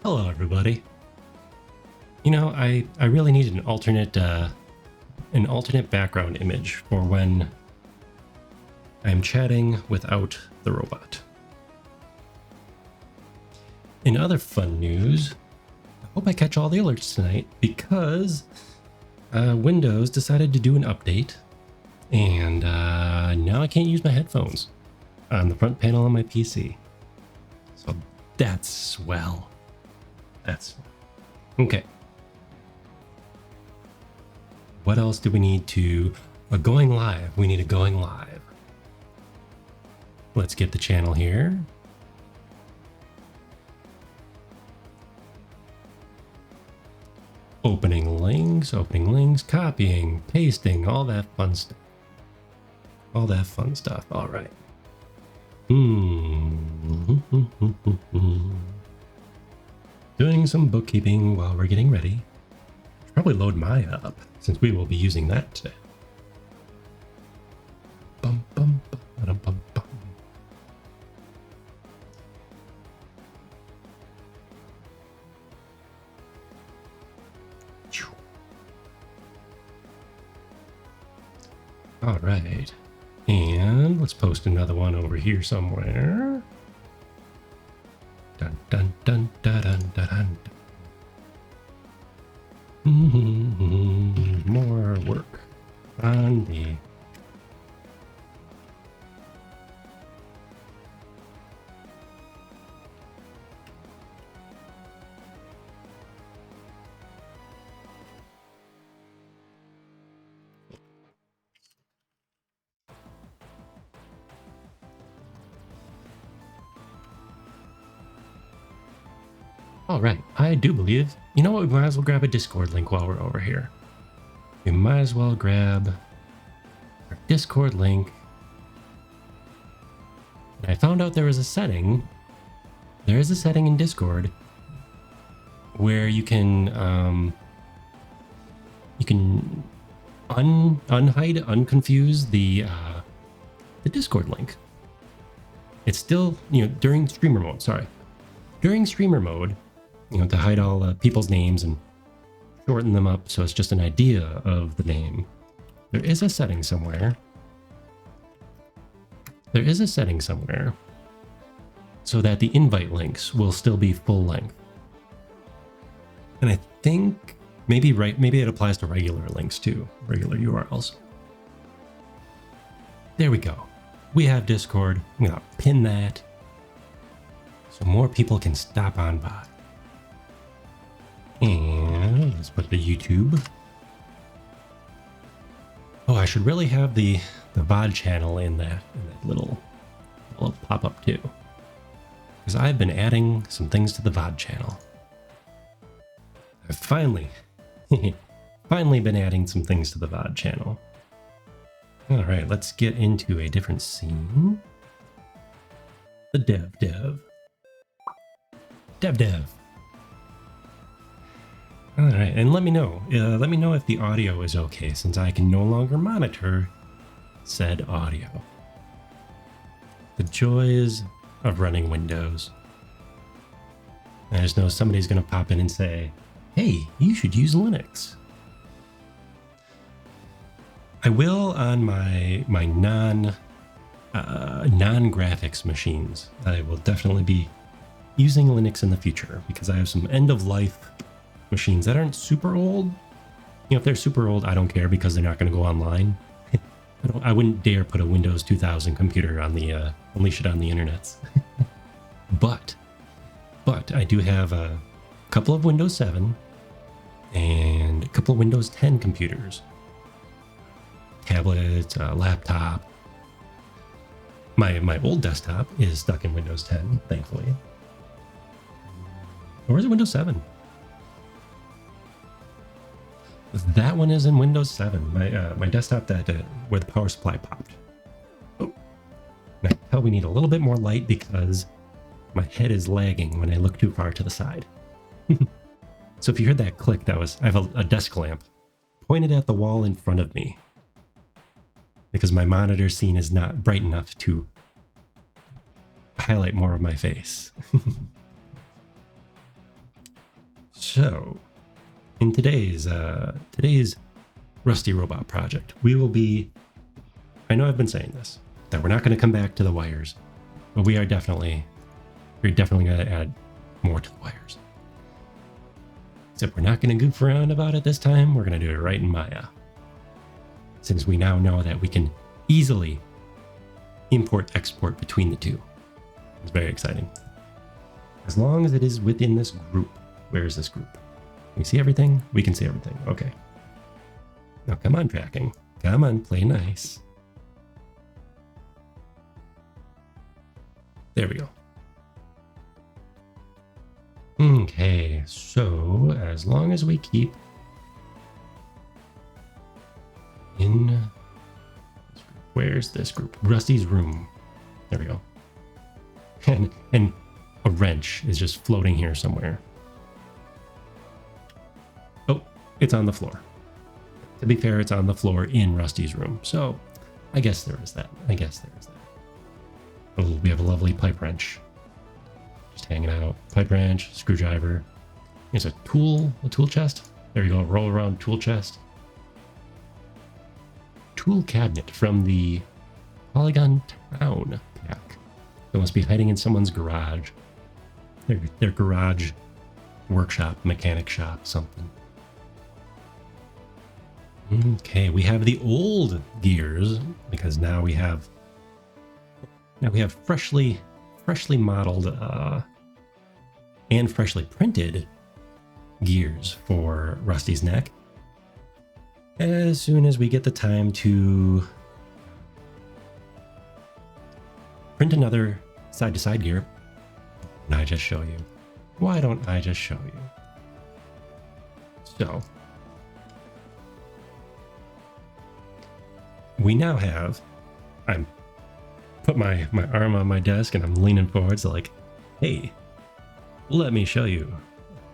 Hello, everybody. I really need an alternate background image for when I'm chatting without the robot. In other fun news, I hope I catch all the alerts tonight because Windows decided to do an update, and now I can't use my headphones on the front panel on my PC. So that's swell. That's okay. What else do we need to... going live. We need a going live. Let's get the channel here. Opening links, copying, pasting, all that fun stuff. All right. Doing some bookkeeping while we're getting ready. Should probably load Maya up, since we will be using that today. Bum, bum, bum, bum, bum. All right, and let's post another one over here somewhere. Dun dun dun dun dun dun. More work on the... All right, I do believe... You know what? We might as well grab a Discord link while we're over here. We might as well grab our Discord link. And I found out there was a setting. There is a setting in Discord where you can unhide, unconfuse the Discord link. It's still, during streamer mode. Sorry, during streamer mode. To hide all people's names and shorten them up so it's just an idea of the name. There is a setting somewhere. So that the invite links will still be full length. And I think maybe it applies to regular links too, regular URLs. There we go. We have Discord. I'm gonna pin that so more people can stop on by. And let's put the YouTube. Oh, I should really have the VOD channel in that little pop-up too. Because I've been adding some things to the VOD channel. I've finally been adding some things to the VOD channel. All right, let's get into a different scene. The dev. All right, and let me know if the audio is okay, since I can no longer monitor said audio. The joys of running Windows. I just know somebody's going to pop in and say, hey, you should use Linux. I will on my non-graphics machines. I will definitely be using Linux in the future because I have some end-of-life machines that aren't super old. If they're super old, I don't care because they're not going to go online. I wouldn't dare put a Windows 2000 computer on the unleash it on the internet. but I do have a couple of Windows 7 and a couple of Windows 10 computers, tablets, laptop. My old desktop is stuck in Windows 10, thankfully. Or is it Windows 7? That one is in Windows 7. My desktop where the power supply popped. Oh, and I can tell we need a little bit more light because my head is lagging when I look too far to the side. So if you heard that click, I have a desk lamp pointed at the wall in front of me because my monitor scene is not bright enough to highlight more of my face. So, in today's Rusty Robot project, we will be, I know I've been saying this, that we're not going to come back to the wires, but we're definitely going to add more to the wires. Except we're not going to goof around about it this time. We're going to do it right in Maya. Since we now know that we can easily import export between the two. It's very exciting. As long as it is within this group. Where is this group? Can we see everything? We can see everything. Okay. Now come on, tracking. Come on, play nice. There we go. Okay, so as long as we keep in, where's this group? Rusty's room. There we go. And a wrench is just floating here somewhere. Oh, it's on the floor. To be fair, it's on the floor in Rusty's room. So I guess there is that. Oh, we have a lovely pipe wrench. Just hanging out. Pipe wrench, screwdriver. There's a tool chest. There you go, roll around tool chest. Tool cabinet from the Polygon Town pack. It must be hiding in someone's garage. Their garage workshop, mechanic shop, something. Okay, we have the old gears because now we have freshly modeled and freshly printed gears for Rusty's neck. As soon as we get the time to print another side-to-side gear, why don't I just show you? So we now have, I'm put my arm on my desk and I'm leaning forward, so like, hey, let me show you.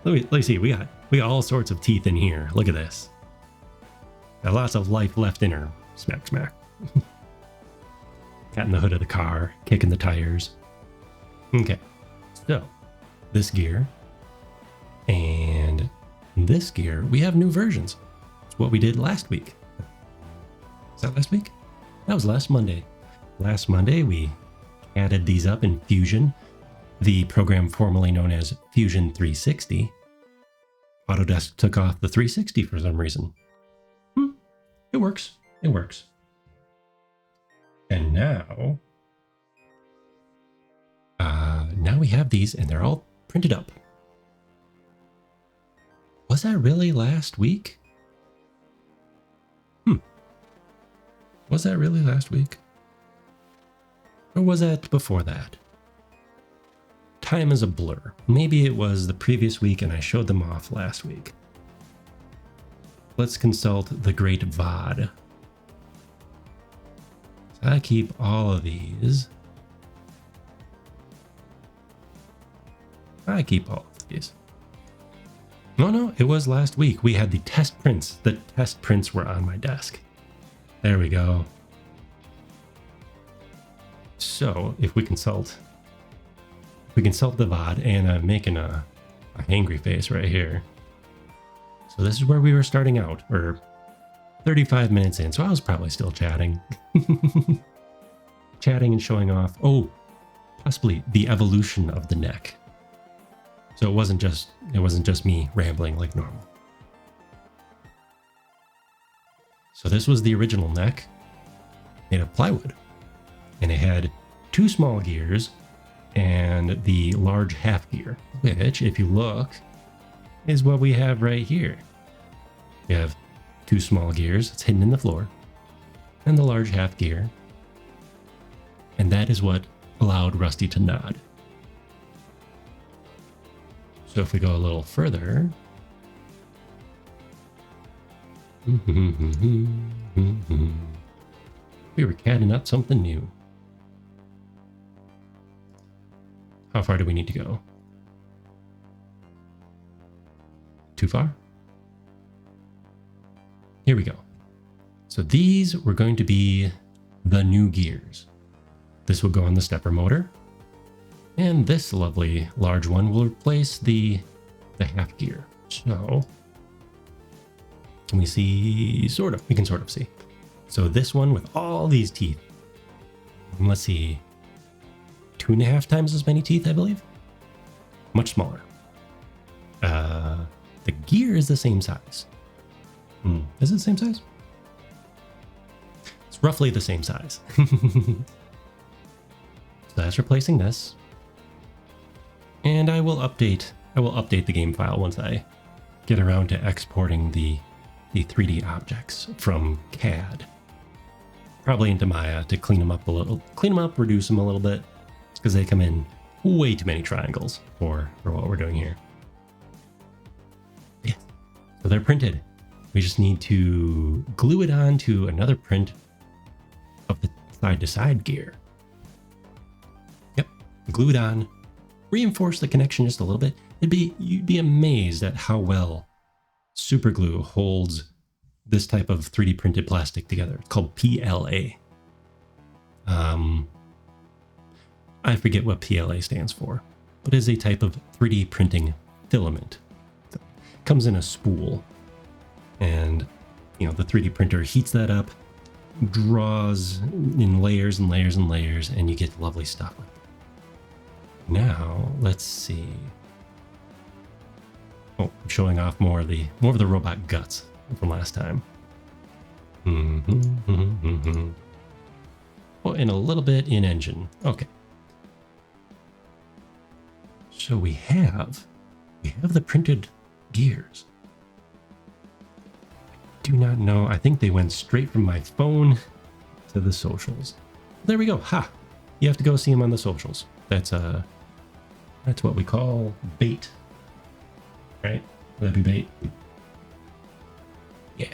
Let me see, we got all sorts of teeth in here. Look at this. Got lots of life left in her. Smack, smack. Cat in the hood of the car, kicking the tires. Okay, so this gear and this gear, we have new versions. It's what we did last week. Is that last week? That was last Monday. Last Monday, we added these up in Fusion, the program formerly known as Fusion 360. Autodesk took off the 360 for some reason. It works. It works. And now we have these, and they're all printed up. Was that really last week? Was that really last week? Or was that before that? Time is a blur. Maybe it was the previous week and I showed them off last week. Let's consult the great VOD. So I keep all of these. No, it was last week. We had the test prints. The test prints were on my desk. There we go. So if we consult the VOD, and I'm making a angry face right here. So this is where we were starting out, or 35 minutes in. So I was probably still chatting. Chatting and showing off. Oh, possibly the evolution of the neck. So it wasn't just me rambling like normal. So this was the original neck made of plywood. And it had two small gears and the large half gear, which, if you look, is what we have right here. We have two small gears, it's hidden in the floor, and the large half gear. And that is what allowed Rusty to nod. So if we go a little further, we were catting up something new. How far do we need to go? Too far? Here we go. So these were going to be the new gears. This will go on the stepper motor. And this lovely large one will replace the half gear. So can we see? Sort of. We can sort of see. So this one with all these teeth. Let's see. 2.5 times as many teeth, I believe. Much smaller. The gear is the same size. Is it the same size? It's roughly the same size. So that's replacing this. And I will update the game file once I get around to exporting the 3D objects from CAD. Probably into Maya to clean them up, reduce them a little bit, because they come in way too many triangles for what we're doing here. Yeah. So they're printed. We just need to glue it on to another print of the side-to-side gear. Yep, glue it on, reinforce the connection just a little bit. You'd be amazed at how well super glue holds this type of 3D printed plastic together. It's called PLA. I forget what PLA stands for, but it is a type of 3D printing filament. It comes in a spool, and the 3D printer heats that up, draws in layers and layers and layers, and you get lovely stuff. Now, let's see. Oh, I'm showing off more of the robot guts from last time. Well, and a little bit in engine. Okay. So we have the printed gears. I do not know. I think they went straight from my phone to the socials. There we go. Ha! You have to go see them on the socials. That's what we call bait. Right? Would that be bait? Yeah.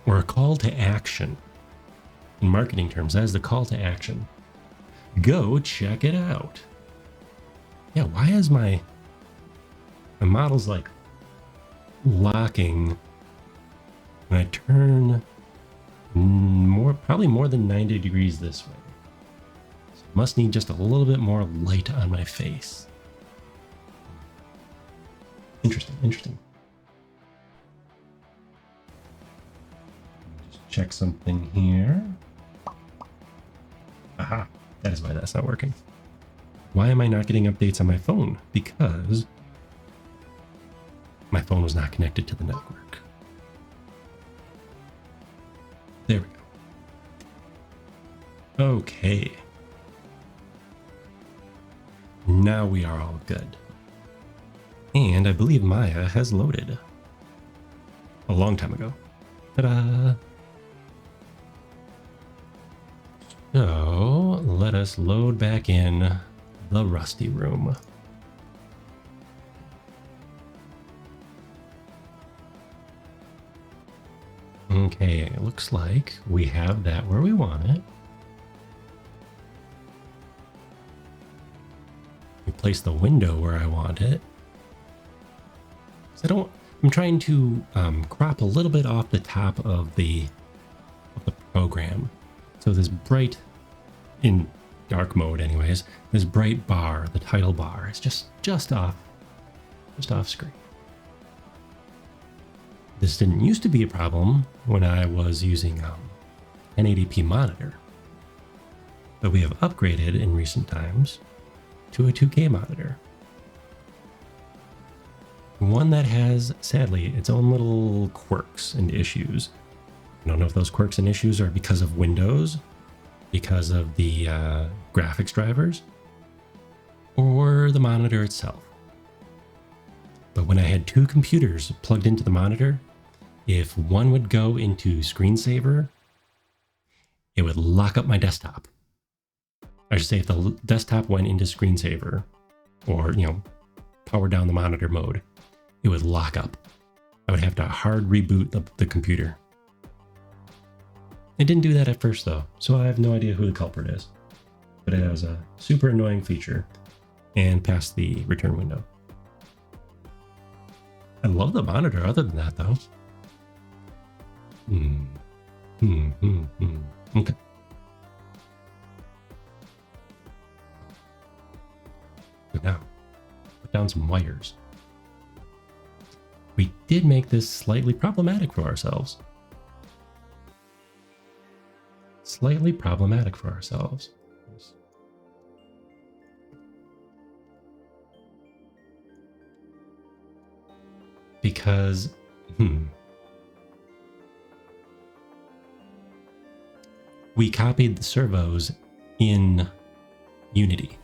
Or a call to action. In marketing terms, that is the call to action. Go check it out. Yeah, why is my model's like locking when I turn probably more than 90 degrees this way? So must need just a little bit more light on my face. Interesting. Just check something here. Aha, that is why that's not working. Why am I not getting updates on my phone? Because my phone was not connected to the network. There we go. Okay. Now we are all good. And I believe Maya has loaded. A long time ago. Ta-da! So, let us load back in the Rusty Room. Okay, it looks like we have that where we want it. We place the window where I want it. I'm trying to crop a little bit off the top of the program. So this bright, in dark mode anyways, this bright bar, the title bar, is just off screen. This didn't used to be a problem when I was using an 1080p monitor, but we have upgraded in recent times to a 2K monitor. One that has, sadly, its own little quirks and issues. I don't know if those quirks and issues are because of Windows, because of the graphics drivers, or the monitor itself. But when I had two computers plugged into the monitor, if one would go into screensaver, it would lock up my desktop. I should say if the desktop went into screensaver, or, power down the monitor mode, it would lock up. I would have to hard reboot the computer. It didn't do that at first though, so I have no idea who the culprit is. But it was a super annoying feature and passed the return window. I love the monitor other than that though. Okay. Good now. Put down some wires. we did make this slightly problematic for ourselves. Slightly problematic for ourselves. Because, we copied the servos in Unity.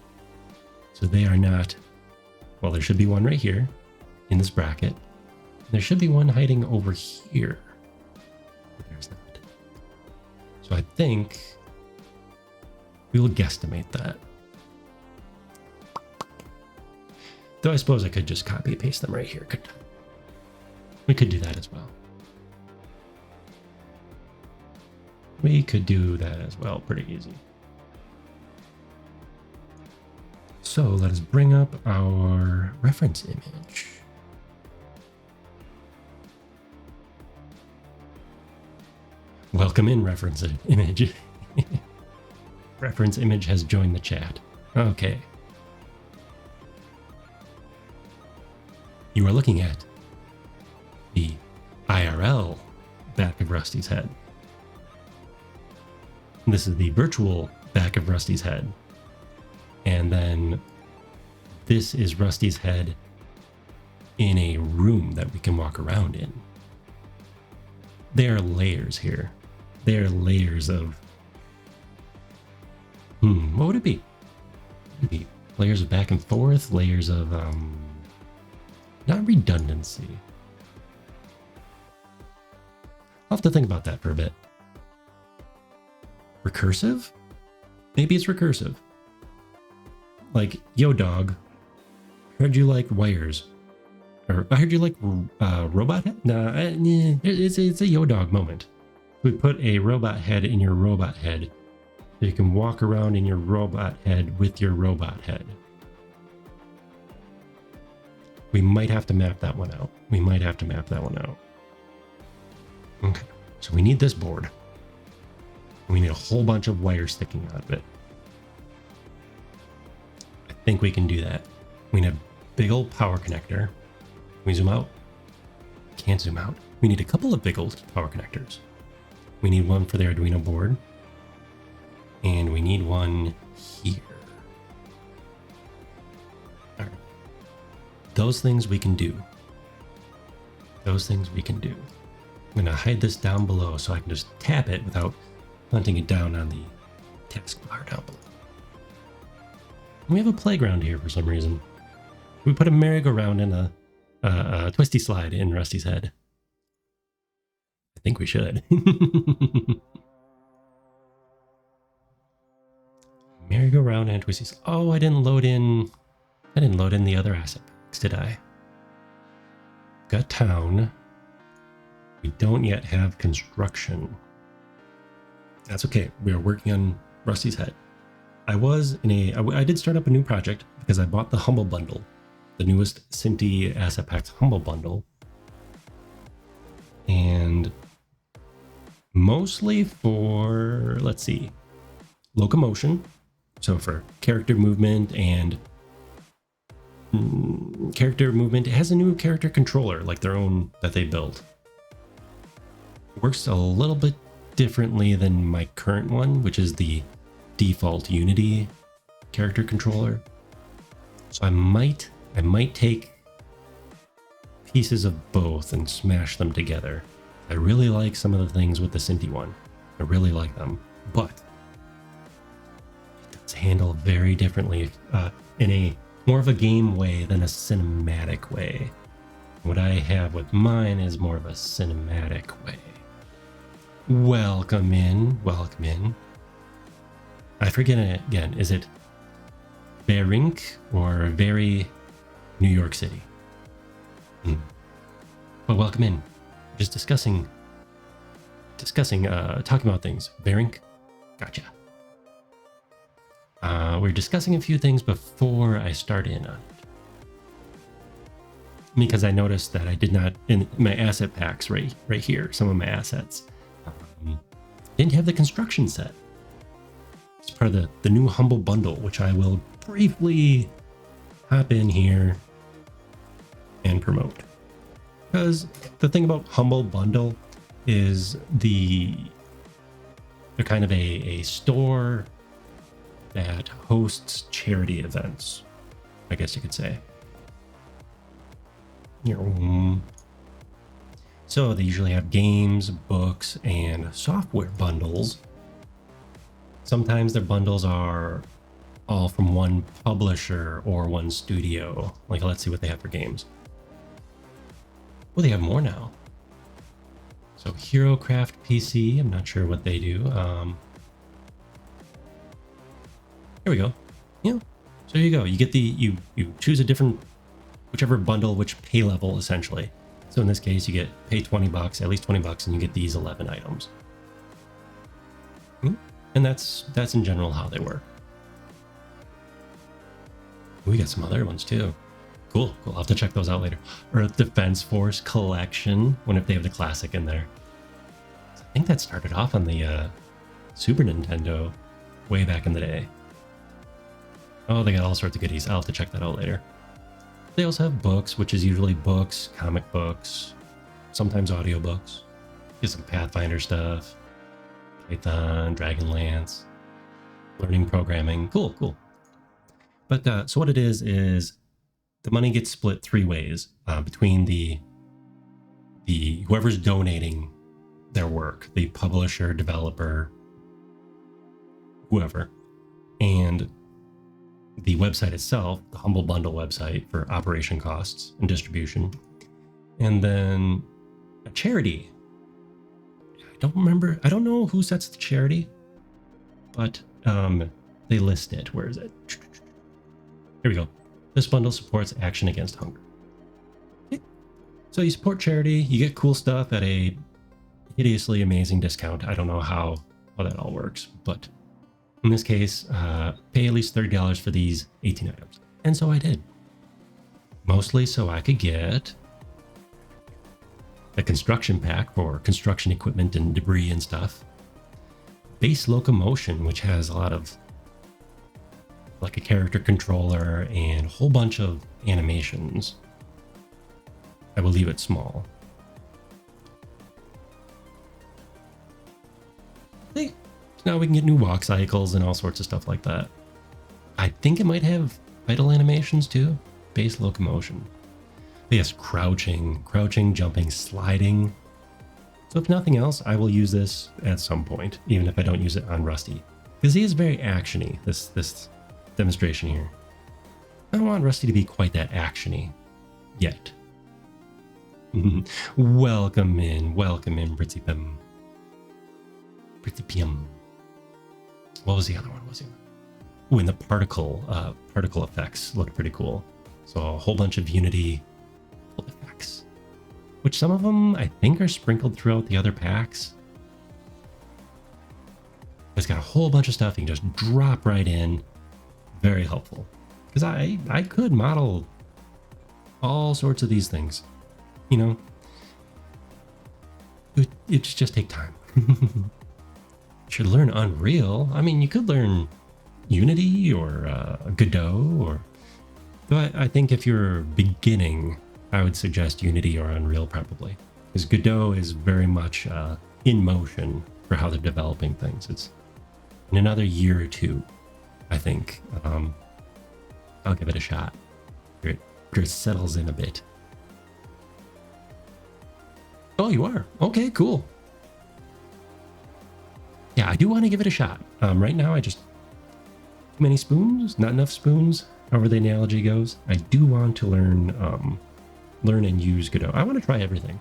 So they are not, well, there should be one right here in this bracket. There should be one hiding over here. But there's not. So I think we will guesstimate that. Though I suppose I could just copy and paste them right here. We could do that as well. We could do that as well, pretty easy. So let us bring up our reference image. Welcome in, reference image. Reference image has joined the chat. Okay. You are looking at the IRL back of Rusty's head. This is the virtual back of Rusty's head. And then this is Rusty's head in a room that we can walk around in. There are layers here. There are layers of... what would it be? Maybe layers of back and forth, layers of... not redundancy. I'll have to think about that for a bit. Recursive? Maybe it's recursive. Like, yo dog, heard you like wires. Or I heard you like robot head? Nah, it's a yo dog moment. We put a robot head in your robot head so you can walk around in your robot head with your robot head. We might have to map that one out. Okay, so we need this board. We need a whole bunch of wires sticking out of it. I think we can do that. We need a big old power connector. Can we zoom out? Can't zoom out. We need a couple of big old power connectors. We need one for the Arduino board. And we need one here. All right. Those things we can do. I'm going to hide this down below so I can just tap it without hunting it down on the taskbar down below. We have a playground here for some reason. We put a merry-go-round and a twisty slide in Rusty's head. I think we should. Merry-go-round and twisty slide. Oh, I didn't load in the other asset packs, did I? Got town. We don't yet have construction. That's okay. We are working on Rusty's head. I did start up a new project because I bought the Humble Bundle, the newest Cinti Asset Packs Humble Bundle. And mostly for, let's see, locomotion. So for character movement and it has a new character controller, like their own that they built. It works a little bit differently than my current one, which is the default Unity character controller. So I might take pieces of both and smash them together. I really like some of the things with the Cinti one. I really like them, but it does handle very differently in a more of a game way than a cinematic way. What I have with mine is more of a cinematic way. Welcome in. I forget it again. Is it Berink or Very New York City? But welcome in. Just discussing, talking about things. Berink, gotcha. We're discussing a few things before I start in on it. Because I noticed that I did not, in my asset packs right here, some of my assets, didn't have the construction set. It's part of the new Humble Bundle, which I will briefly hop in here and promote. Because the thing about Humble Bundle is they're kind of a store that hosts charity events, I guess you could say. So they usually have games, books, and software bundles. Sometimes their bundles are all from one publisher or one studio. Like, let's see what they have for games. Oh, they have more now. So HeroCraft PC, I'm not sure what they do. Here we go. Yeah. So there you go. You get you choose a different, whichever bundle, which pay level essentially. So in this case, you pay $20, at least $20, and you get these 11 items. And that's in general how they work. We got some other ones too. Cool. I'll have to check those out later. Earth Defense Force Collection. Wonder if they have the classic in there. I think that started off on the Super Nintendo way back in the day. Oh, they got all sorts of goodies. I'll have to check that out later. They also have books, which is usually books, comic books, sometimes audiobooks. Get some Pathfinder stuff, Python, Dragonlance, learning programming. Cool. But so what it is the money gets split three ways between the whoever's donating their work, the publisher, developer, whoever, and the website itself, the Humble Bundle website for operation costs and distribution, and then a charity. I don't know who sets the charity, but they list it. Where is it? Here we go. This bundle supports Action Against Hunger. Okay. So you support charity, you get cool stuff at a hideously amazing discount. I don't know how that all works, but in this case, pay at least $30 for these 18 items. And so I did. Mostly so I could get a construction pack for construction equipment and debris and stuff. Base Locomotion, which has a lot of like a character controller and a whole bunch of animations. I will leave it small. Hey, now we can get new walk cycles and all sorts of stuff like that. I think it might have idle animations too. Base Locomotion. But yes, crouching, jumping, sliding. So if nothing else, I will use this at some point, even if I don't use it on Rusty. Because he is very actiony, this demonstration here. I don't want Rusty to be quite that actiony yet. Welcome in, Pretty Pim. What was the other one? Ooh, and the particle effects look pretty cool. So a whole bunch of Unity effects, which some of them I think are sprinkled throughout the other packs. It's got a whole bunch of stuff you can just drop right in. Very helpful, because I could model all sorts of these things, you know. It just take time. Should learn Unreal. I mean, you could learn Unity or Godot, but I think if you're beginning, I would suggest Unity or Unreal probably, because Godot is very much in motion for how they're developing things. It's in another year or two, I think. I'll give it a shot. It settles in a bit. Oh, you are? Okay, cool. Yeah, I do want to give it a shot. Right now, too many spoons, not enough spoons, however the analogy goes. I do want to learn and use Godot. I want to try everything.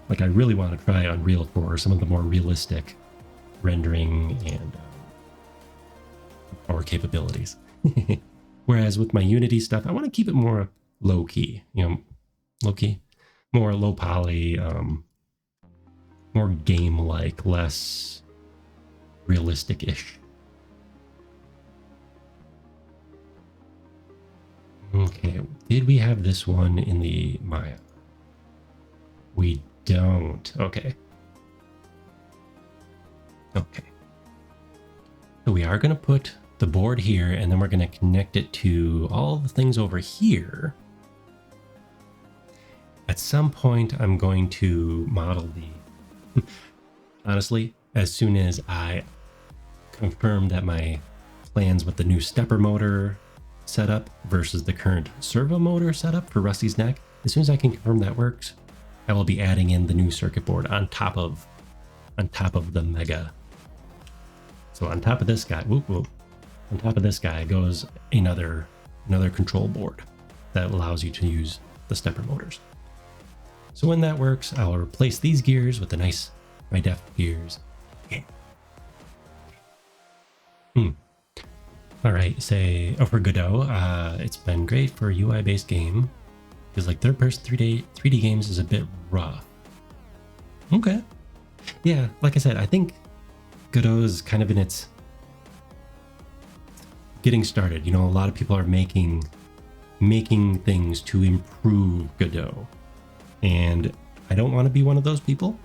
Like, I really want to try Unreal for some of the more realistic rendering and power capabilities. Whereas with my Unity stuff, I want to keep it more low-key, more low poly, more game-like, less realistic-ish. Okay, did we have this one in the Maya? We don't. Okay. So we are going to put the board here, and then we're going to connect it to all the things over here. At some point, I'm going to model the... Honestly, as soon as I confirm that my plans with the new stepper motor setup versus the current servo motor setup for Rusty's Neck, as soon as I can confirm that works, I will be adding in the new circuit board on top of the Mega. So on top of this guy, whoop whoop, on top of this guy goes another control board that allows you to use the stepper motors. So when that works, I'll replace these gears with the nice MyDef gears. Yeah. All right, for Godot, it's been great for a UI-based game. Because like third-person 3D games is a bit rough. Okay. Yeah, like I said, I think Godot is kind of in its getting started. You know, a lot of people are making things to improve Godot. And I don't want to be one of those people.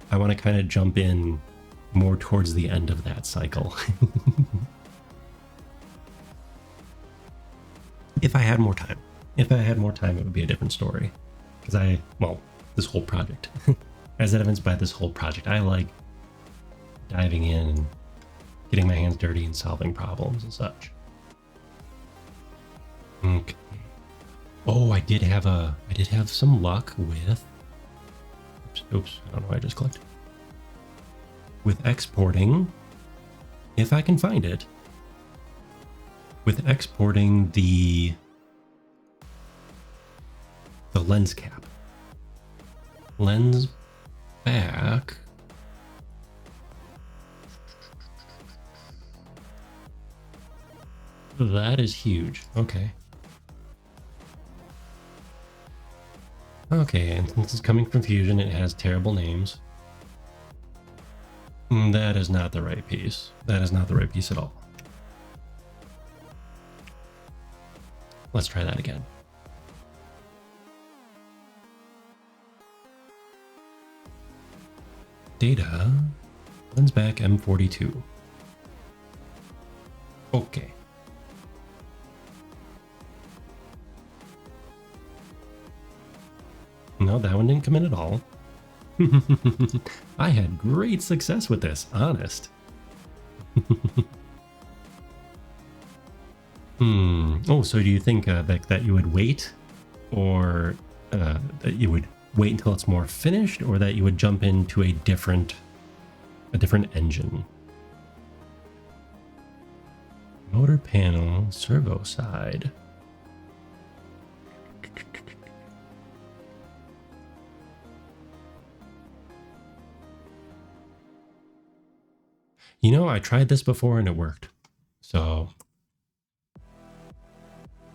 I want to kind of jump in more towards the end of that cycle. If I had more time. If I had more time, it would be a different story. Because this whole project. As evidenced by this whole project, I like diving in and getting my hands dirty and solving problems and such. Okay. Oh, I did have some luck with... Oops, I don't know what I just clicked. With exporting, if I can find it, with exporting the lens cap. Lens back. That is huge. Okay. Okay, and since it's coming from Fusion, it has terrible names. That is not the right piece. That is not the right piece at all. Let's try that again. Data, lens back M42. Okay. No, that one didn't come in at all. I had great success with this, honest. Oh, so do you think, Beck, that you would wait? Or that you would wait until it's more finished? Or that you would jump into a different engine? Motor panel, servo side. You know, I tried this before and it worked. So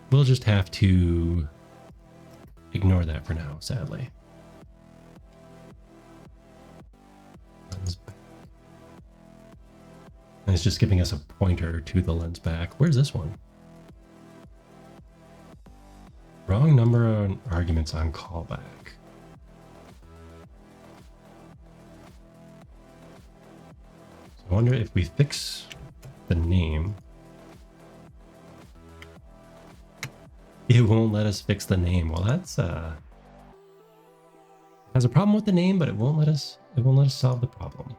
we'll just have to ignore that for now, sadly. And it's just giving us a pointer to the lens back. Where's this one? Wrong number of arguments on callback. I wonder if we fix the name, it won't let us fix the name. Well, that's has a problem with the name, but it won't let us solve the problem.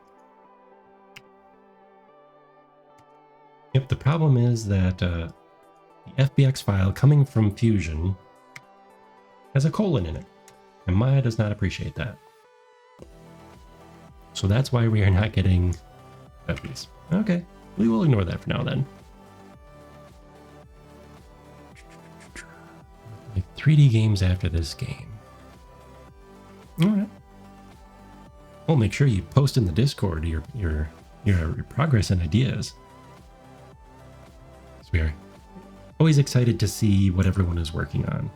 Yep, the problem is that the FBX file coming from Fusion has a colon in it, and Maya does not appreciate that. So that's why we are not getting FBs. Okay, we will ignore that for now then. Like 3D games after this game. Alright. Well, make sure you post in the Discord your progress and ideas. So we are always excited to see what everyone is working on.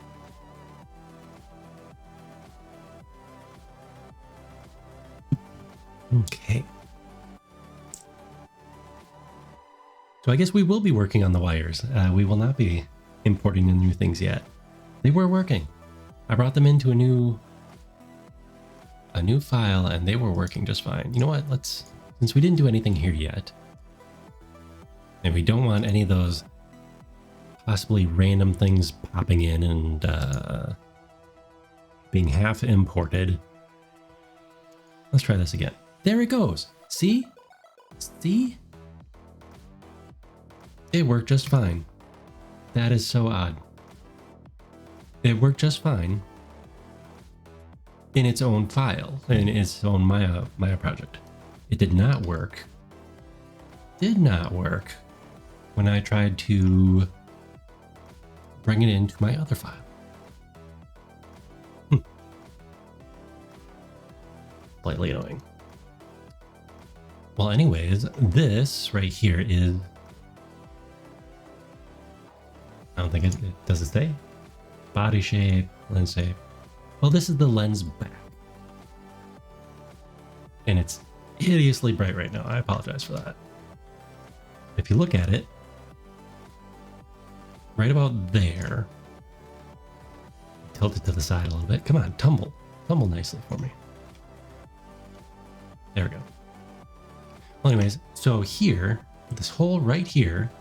Okay. So I guess we will be working on the wires. We will not be importing the new things yet. They were working. I brought them into a new file and they were working just fine. You know what? Since we didn't do anything here yet, and we don't want any of those possibly random things popping in and being half imported. Let's try this again. There it goes. See? See? It worked just fine. That is so odd. It worked just fine in its own file, in its own Maya project. It did not work. Did not work when I tried to bring it into my other file. Slightly annoying. Well, anyways, this right here is... I don't think it does it say? Body shape, lens shape. Well, this is the lens back. And it's hideously bright right now. I apologize for that. If you look at it, right about there, tilt it to the side a little bit. Come on, tumble. Tumble nicely for me. There we go. Well, anyways, so here, this hole right here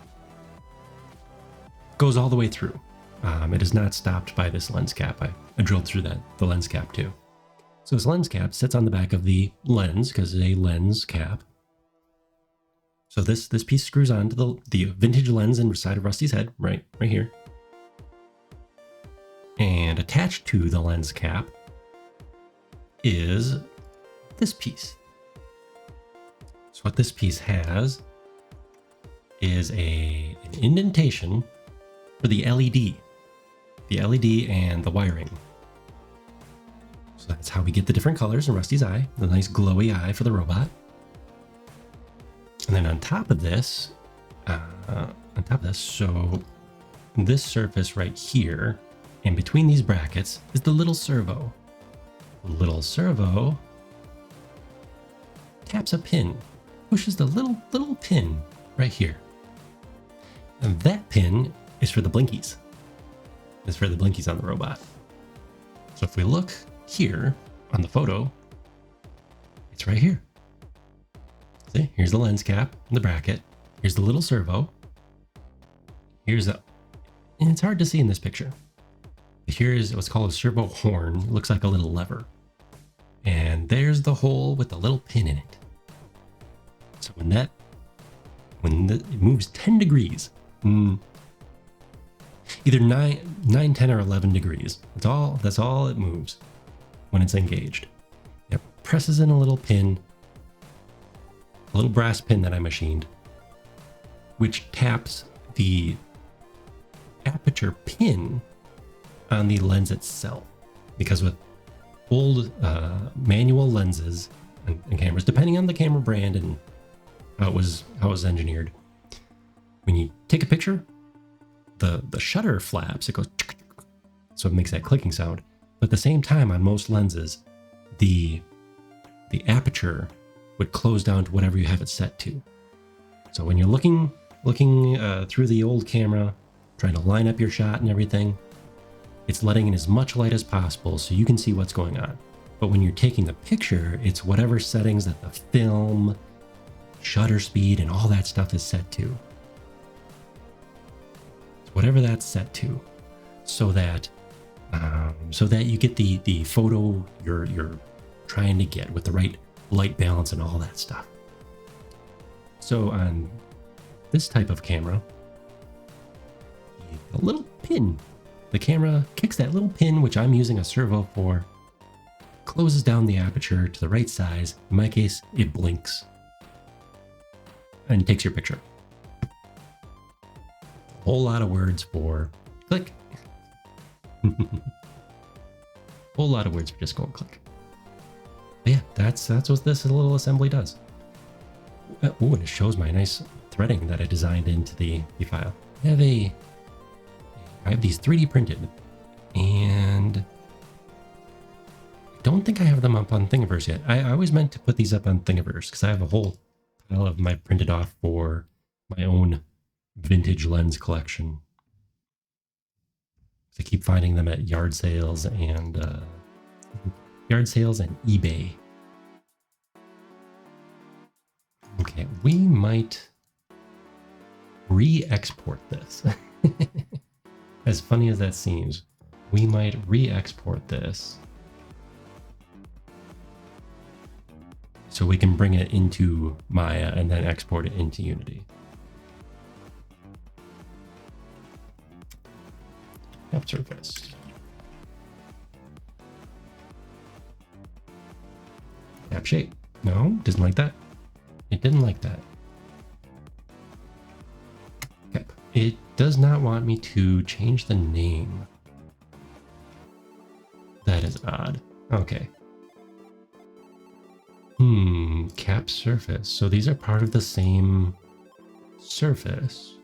goes all the way through. It is not stopped by this lens cap. I drilled through the lens cap too. So this lens cap sits on the back of the lens because it's a lens cap. So this piece screws onto the vintage lens inside of Rusty's head, right here. And attached to the lens cap is this piece. So what this piece has is an indentation for the LED. The LED and the wiring. So that's how we get the different colors in Rusty's eye, the nice glowy eye for the robot. And then on top of this, so this surface right here, and between these brackets is the little servo. The little servo taps a pin, pushes the little pin right here. And that pin is for the blinkies. It's for the blinkies on the robot. So if we look here on the photo, it's right here. See, here's the lens cap, the bracket. Here's the little servo. And it's hard to see in this picture. Here is what's called a servo horn. It looks like a little lever. And there's the hole with the little pin in it. So when it moves 10 degrees, either 9, 10, or 11 degrees. That's all it moves when it's engaged. It presses in a little pin, a little brass pin that I machined, which taps the aperture pin on the lens itself. Because with old manual lenses and cameras, depending on the camera brand and how it was engineered, when you take a picture, the shutter flaps, it goes, so it makes that clicking sound. But at the same time, on most lenses, the aperture would close down to whatever you have it set to. So when you're looking through the old camera, trying to line up your shot and everything, it's letting in as much light as possible so you can see what's going on. But when you're taking the picture, it's whatever settings that the film, shutter speed, and all that stuff is set to. Whatever that's set to, so that you get the photo you're trying to get with the right light balance and all that stuff. So on this type of camera, a little pin, the camera kicks that little pin, which I'm using a servo for, closes down the aperture to the right size. In my case, it blinks and takes your picture. Whole lot of words for click. Whole lot of words for just going click. But yeah, that's what this little assembly does. Oh, and it shows my nice threading that I designed into the file. I have these 3D printed, and I don't think I have them up on Thingiverse yet. I always meant to put these up on Thingiverse because I have a whole pile of my printed off for my own vintage lens collection. I keep finding them at yard sales and eBay. Okay, we might re-export this. As funny as that seems, we might re-export this so we can bring it into Maya and then export it into Unity. Cap surface. Cap shape. No, doesn't like that. It didn't like that. Cap. It does not want me to change the name. That is odd. Okay. Cap surface. So these are part of the same surface.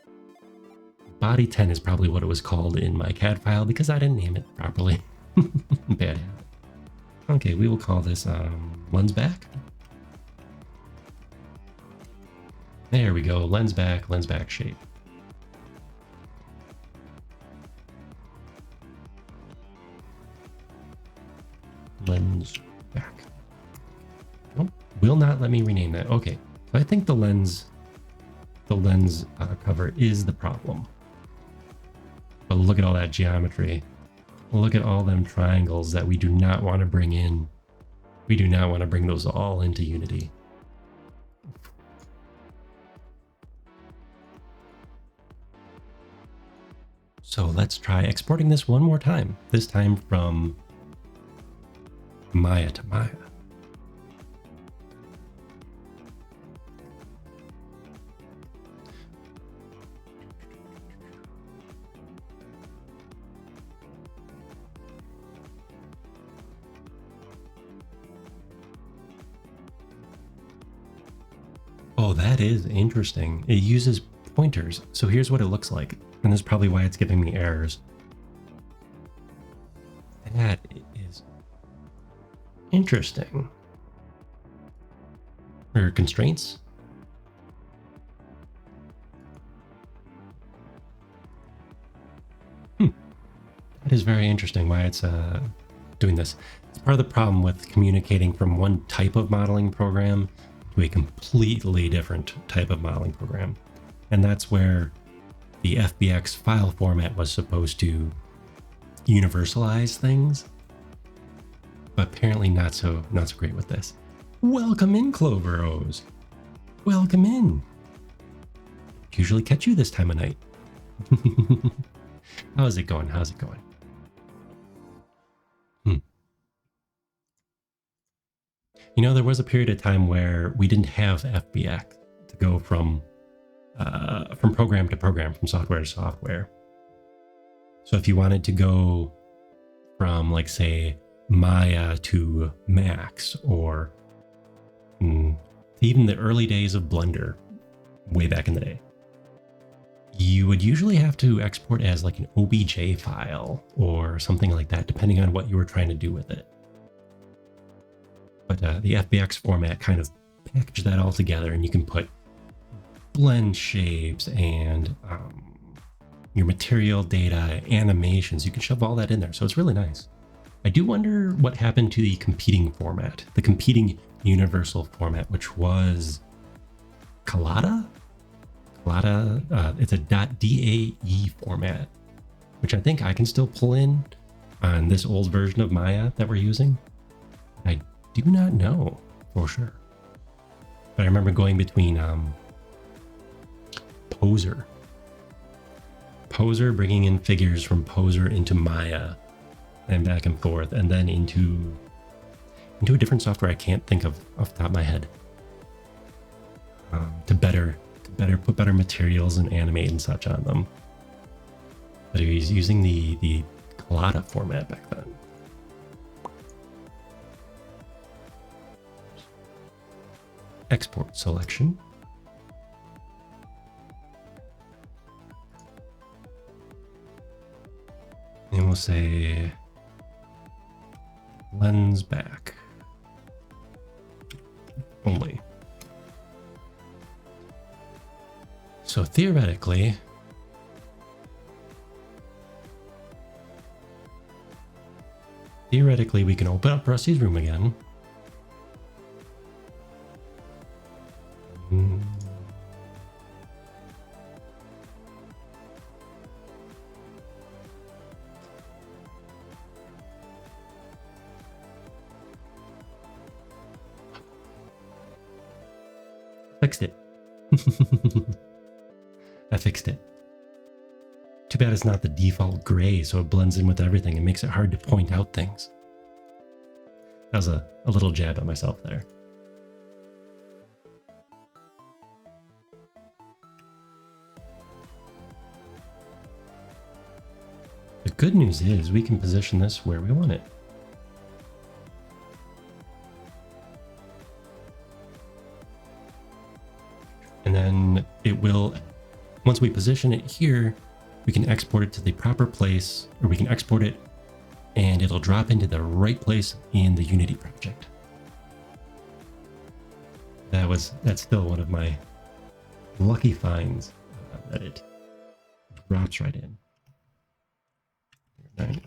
Body 10 is probably what it was called in my CAD file because I didn't name it properly. Bad habit. Okay, we will call this lens back. There we go. Lens back shape. Lens back. Nope, will not let me rename that. Okay, so I think the lens cover is the problem. But look at all that geometry. Look at all them triangles that we do not want to bring in. We do not want to bring those all into Unity. So let's try exporting this one more time, this time from Maya to Maya. Oh, that is interesting. It uses pointers. So here's what it looks like. And this is probably why it's giving me errors. That is interesting. Or constraints. That is very interesting why it's doing this. It's part of the problem with communicating from one type of modeling program to a completely different type of modeling program. And that's where the FBX file format was supposed to universalize things, but apparently not so great with this. Welcome in, Clover O's. Welcome in. Usually catch you this time of night. How's it going? How's it going? You know, there was a period of time where we didn't have FBX to go from program to program, from software to software. So if you wanted to go from, like, say, Maya to Max, or even the early days of Blender, way back in the day, you would usually have to export as like an OBJ file or something like that, depending on what you were trying to do with it. But the FBX format kind of packaged that all together, and you can put blend shapes and your material data, animations. You can shove all that in there. So it's really nice. I do wonder what happened to the competing format, the competing universal format, which was Collada? Collada, it's a .dae format, which I think I can still pull in on this old version of Maya that we're using. I do not know for sure. But I remember going between Poser, bringing in figures from Poser into Maya and back and forth, and then into a different software I can't think of off the top of my head, to put better materials and animate and such on them. But he was using the Collada format back then. Export selection. And we'll say lens back only. So theoretically, we can open up Rusty's room again. I fixed it. Too bad it's not the default gray, so it blends in with everything and makes it hard to point out things. That was a little jab at myself there. The good news is we can position this where we want it. And then it will, once we position it here, we can export it to the proper place, or we can export it and it'll drop into the right place in the Unity project. That's still one of my lucky finds, that it drops right in. Right.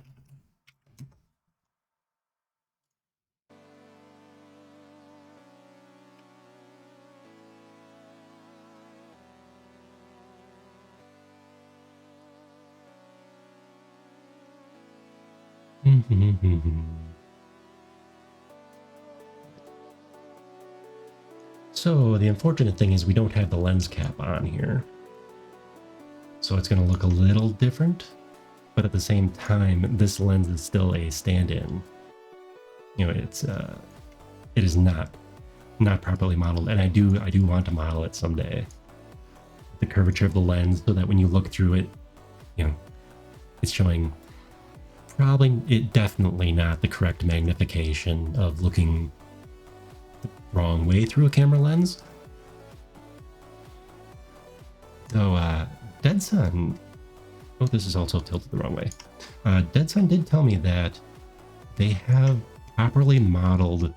So the unfortunate thing is we don't have the lens cap on here. So it's going to look a little different, but at the same time, this lens is still a stand-in. You know, it is not properly modeled, and I do want to model it someday. The curvature of the lens, so that when you look through it, you know, it's showing definitely not the correct magnification of looking the wrong way through a camera lens. So Dead Sun, oh, this is also tilted the wrong way. Dead Sun did tell me that they have properly modeled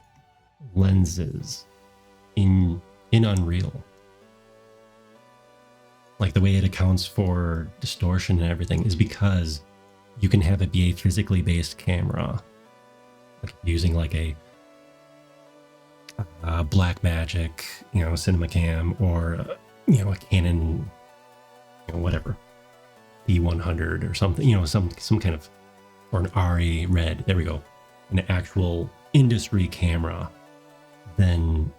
lenses in Unreal. Like the way it accounts for distortion and everything is because you can have it be a physically based camera, like using like a Blackmagic, you know, CinemaCam, or you know, a Canon, you know, whatever, D100 or something, you know, some kind of, or an RE Red. There we go, an actual industry camera. Then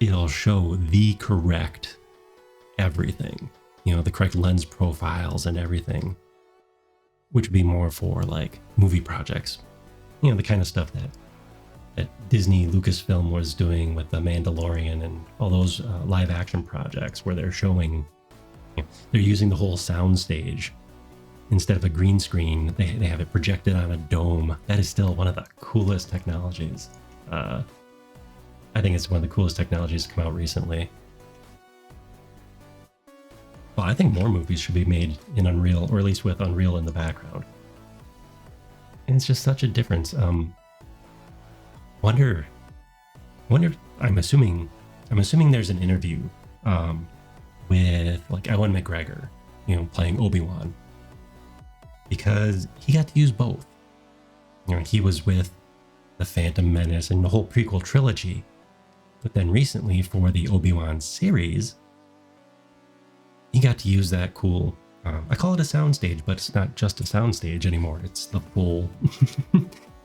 it'll show the correct everything, you know, the correct lens profiles and everything, which would be more for like movie projects, you know, the kind of stuff that Disney Lucasfilm was doing with The Mandalorian and all those live action projects where they're showing, you know, they're using the whole sound stage. Instead of a green screen, they have it projected on a dome. That is still one of the coolest technologies. I think it's one of the coolest technologies to come out recently. Well, I think more movies should be made in Unreal, or at least with Unreal in the background. And it's just such a difference. Wonder. I'm assuming there's an interview with like Ewan McGregor, you know, playing Obi-Wan, because he got to use both. You know, he was with the Phantom Menace and the whole prequel trilogy, but then recently for the Obi-Wan series, he got to use that cool, I call it a soundstage, but it's not just a soundstage anymore. It's the full,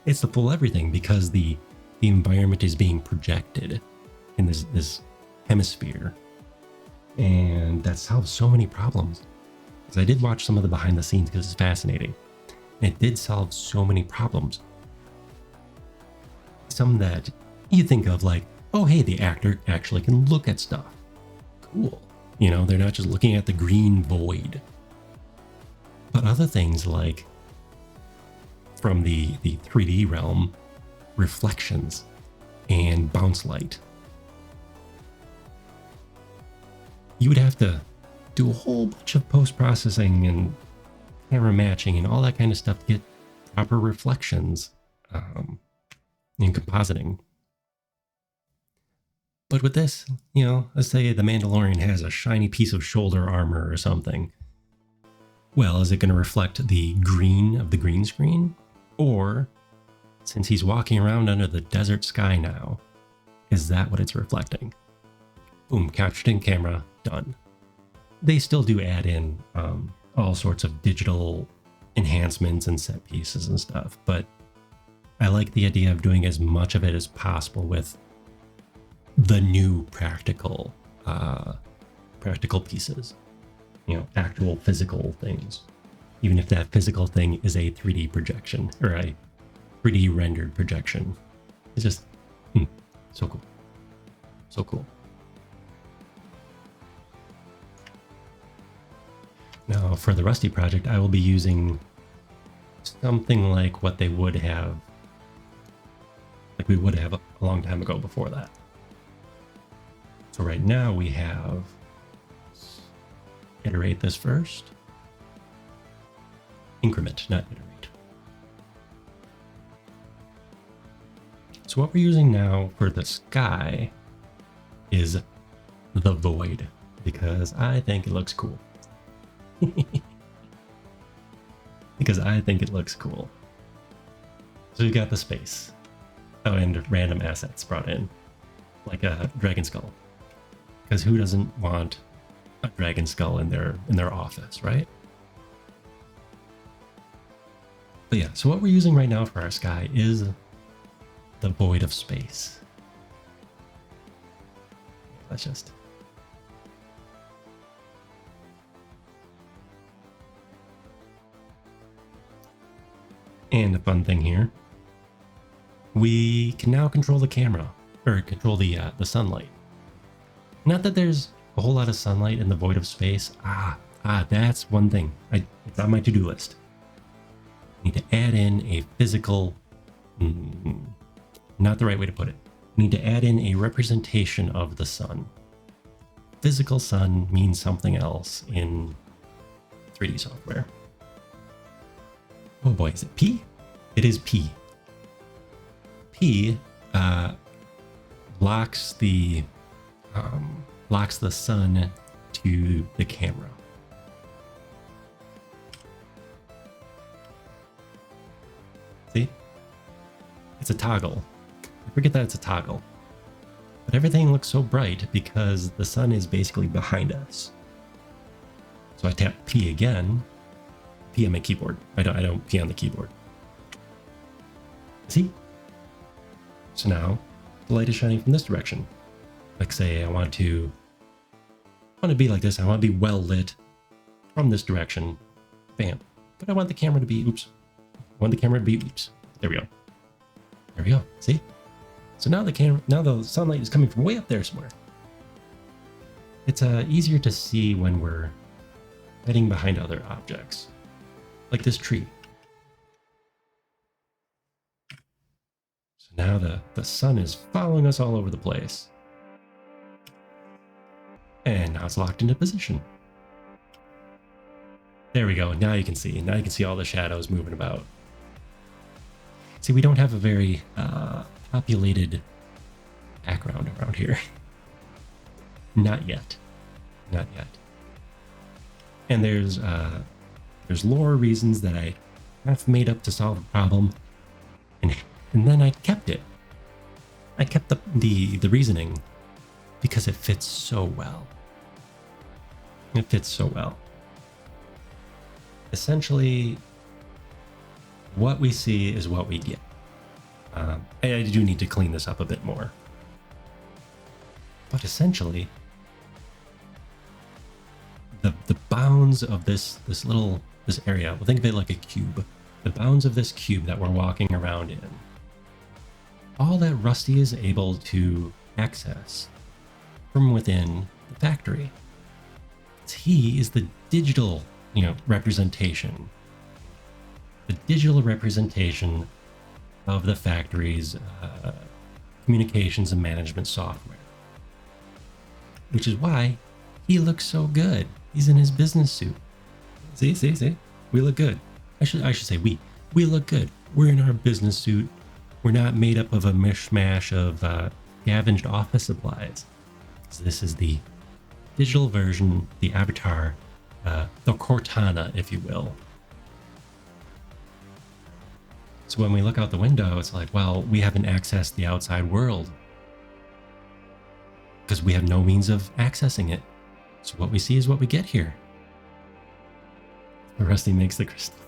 it's the full everything, because the environment is being projected in this hemisphere. And that solves so many problems. Because I did watch some of the behind the scenes because it's fascinating. And it did solve so many problems. Some that you think of like, oh, hey, the actor actually can look at stuff. Cool. You know, they're not just looking at the green void. But other things like, from the 3D realm, reflections and bounce light. You would have to do a whole bunch of post-processing and camera matching and all that kind of stuff to get proper reflections in compositing. But with this, you know, let's say the Mandalorian has a shiny piece of shoulder armor or something. Well, is it going to reflect the green of the green screen? Or, since he's walking around under the desert sky now, is that what it's reflecting? Boom, captured in camera, done. They still do add in all sorts of digital enhancements and set pieces and stuff, but I like the idea of doing as much of it as possible with the new practical practical pieces, actual physical things, even if that physical thing is a 3D projection or a 3D rendered projection. It's just so cool. So cool. Now for the Rusty project, I will be using something like what they would have, like we would have a long time ago before that. So right now we have, let's iterate this first. Increment, not iterate. So what we're using now for the sky is the void, because I think it looks cool. Because I think it looks cool. So we've got the space. Oh, and random assets brought in, like a dragon skull. Because who doesn't want a dragon skull in their office, right? But yeah, so what we're using right now for our sky is the void of space. Let's just... And a fun thing here, we can now control the camera, or control the sunlight. Not that there's a whole lot of sunlight in the void of space. That's one thing. It's on my to-do list. I need to add in a physical, not the right way to put it. I need to add in a representation of the sun. Physical sun means something else in 3D software. Oh boy, is it P? It is P. P locks the sun to the camera. See? It's a toggle. I forget that it's a toggle. But everything looks so bright because the sun is basically behind us. So I tap P again. P on my keyboard. I don't P on the keyboard. See? So now the light is shining from this direction. Like say I want to be like this. I want to be well lit from this direction. Bam. But I want the camera to be oops. There we go. There we go. See? So now the sunlight is coming from way up there somewhere. It's easier to see when we're hiding behind other objects. Like this tree. So now the sun is following us all over the place. And now it's locked into position. There we go. Now you can see. Now you can see all the shadows moving about. See, we don't have a very populated background around here. Not yet. Not yet. And there's lore reasons that I half made up to solve the problem, and then I kept it. I kept the reasoning because it fits so well. It fits so well. Essentially, what we see is what we get. I do need to clean this up a bit more. But essentially, the bounds of this area, well, think of it like a cube. The bounds of this cube that we're walking around in, all that Rusty is able to access from within the factory. He is the digital, representation. The digital representation of the factory's communications and management software. Which is why he looks so good. He's in his business suit. See? We look good. I should say we. We look good. We're in our business suit. We're not made up of a mishmash of scavenged office supplies. So this is the digital version, the avatar, the Cortana, if you will. So when we look out the window, it's like, well, we haven't accessed the outside world because we have no means of accessing it. So what we see is what we get here. Rusty makes the crystal.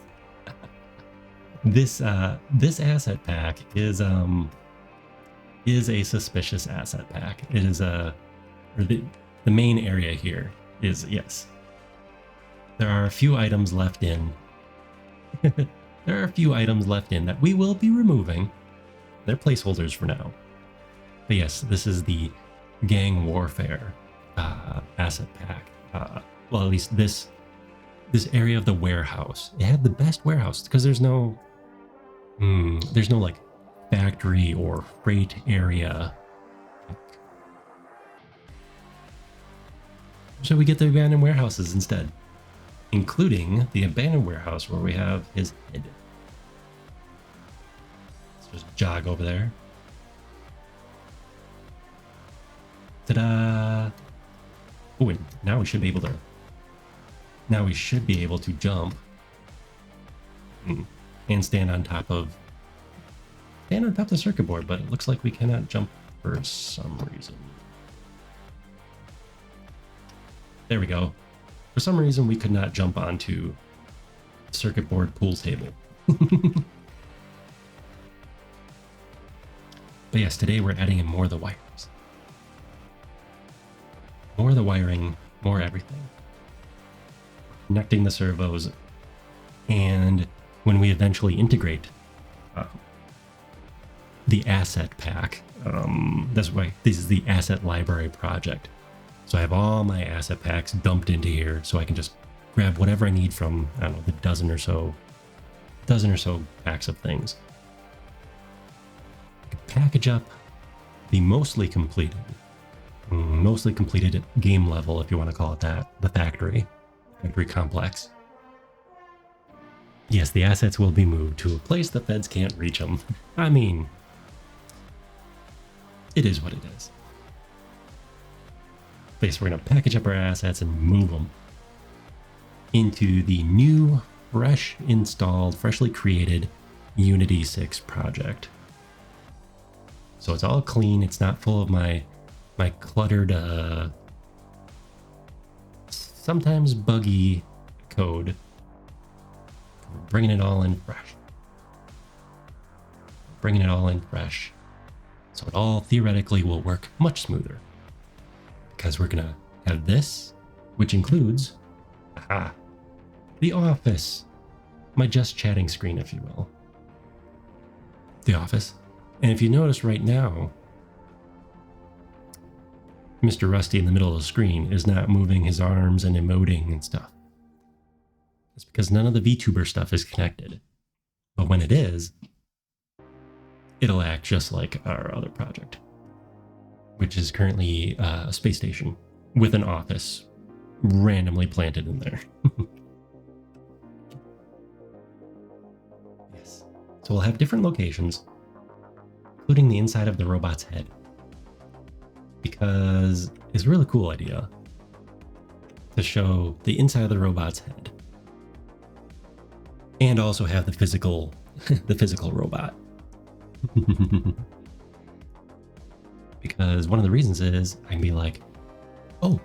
This asset pack is a suspicious asset pack. It is the main area here is yes. There are a few items left in. There are a few items left in that we will be removing. They're placeholders for now. But yes, this is the Gang Warfare asset pack. Well, at least this area of the warehouse. It had the best warehouse because there's no like factory or freight area. So we get the abandoned warehouses instead, including the abandoned warehouse where we have his head. Let's just jog over there. Ta-da! Oh, and now we should be able to. Now we should be able to jump and stand on top of the circuit board, but it looks like we cannot jump for some reason. There we go. For some reason, we could not jump onto circuit board pool table. But yes, today we're adding in more of the wires. More of the wiring, more everything. Connecting the servos, and when we eventually integrate the asset pack, that's why this is the asset library project. So I have all my asset packs dumped into here, so I can just grab whatever I need from, I don't know, the dozen or so packs of things. I can package up the mostly completed game level, if you want to call it that, the factory complex. Yes, the assets will be moved to a place the feds can't reach them. I mean, it is what it is. But we're going to package up our assets and move them into the new, freshly created Unity 6 project. So it's all clean. It's not full of my cluttered, sometimes buggy code. We're bringing it all in fresh. So it all theoretically will work much smoother. Because we're gonna have this, which includes, the office. My just chatting screen, if you will. The office. And if you notice right now, Mr. Rusty in the middle of the screen is not moving his arms and emoting and stuff. It's because none of the VTuber stuff is connected. But when it is, it'll act just like our other project, which is currently a space station with an office randomly planted in there. Yes. So we'll have different locations, including the inside of the robot's head, because it's a really cool idea to show the inside of the robot's head and also have the physical robot. Because one of the reasons is I can be like, oh,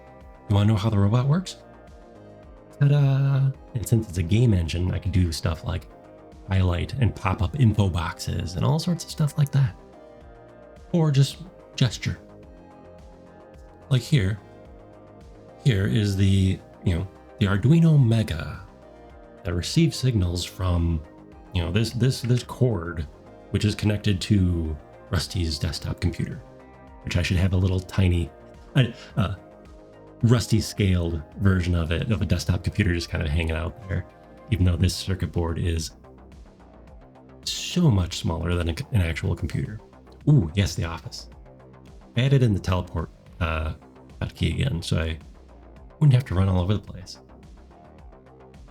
you want to know how the robot works? Ta-da! And since it's a game engine, I can do stuff like highlight and pop up info boxes and all sorts of stuff like that. Or just gesture. Like here is the Arduino Mega that receives signals from, this cord, which is connected to Rusty's desktop computer, which I should have a little tiny, Rusty scaled version of it, of a desktop computer just kind of hanging out there, even though this circuit board is so much smaller than an actual computer. Ooh, yes, the office. I added in the teleport hotkey again, so I wouldn't have to run all over the place.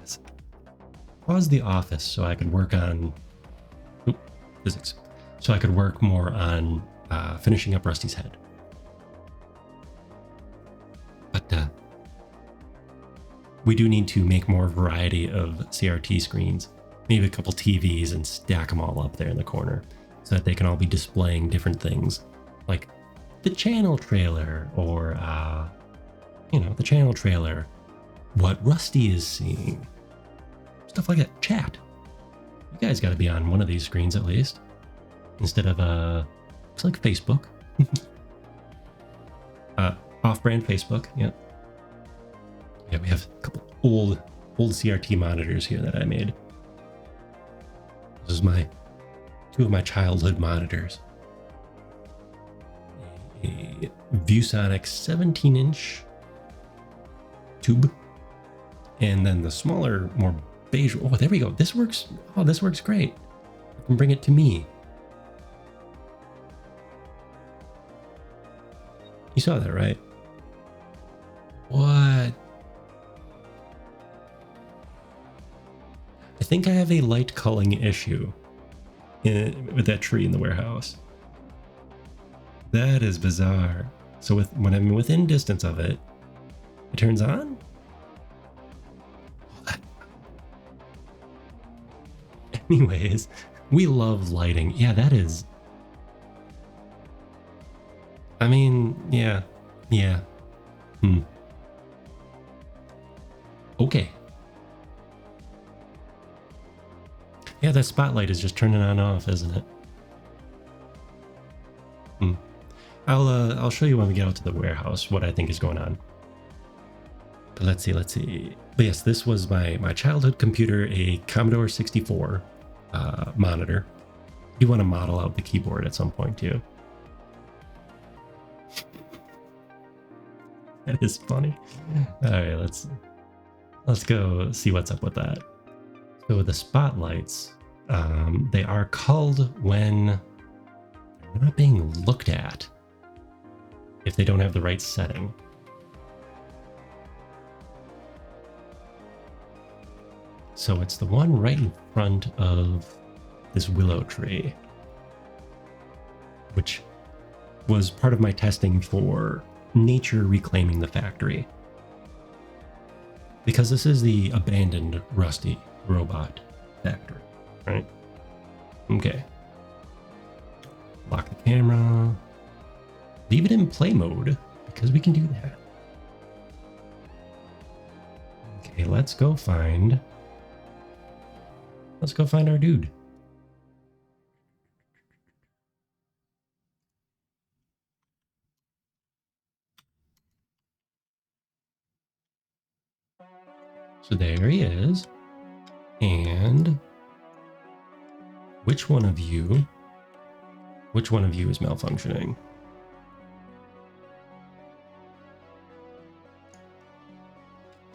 Yes. Pause the office so I could work on physics. So I could work more on finishing up Rusty's head. But we do need to make more variety of CRT screens, maybe a couple TVs, and stack them all up there in the corner so that they can all be displaying different things, like the channel trailer, or the channel trailer, what Rusty is seeing, stuff like that. Chat. You guys got to be on one of these screens at least, instead of looks like Facebook. Off-brand Facebook. Yep. Yeah, we have a couple old CRT monitors here that I made. This is two of my childhood monitors. A ViewSonic 17-inch tube, and then the smaller, more beige. Oh, there we go. This works. Oh, this works great. I can bring it to me. You saw that, right? What? I think I have a light culling issue with that tree in the warehouse. That is bizarre. So when I'm within distance of it, it turns on? Anyways, we love lighting. Yeah, that is... I mean, yeah. Okay. Yeah, that spotlight is just turning on and off, isn't it? I'll show you when we get out to the warehouse what I think is going on. But let's see. But yes, this was my childhood computer, a Commodore 64 monitor. You want to model out the keyboard at some point too. That is funny. All right, let's go see what's up with that. So the spotlights, they are culled when they're not being looked at if they don't have the right setting. So it's the one right in front of this willow tree, which was part of my testing for nature reclaiming the factory. Because this is the abandoned Rusty robot factory, right? Okay. Lock the camera. Leave it in play mode, because we can do that. Okay, let's go find our dude. So there he is. And which one of you is malfunctioning?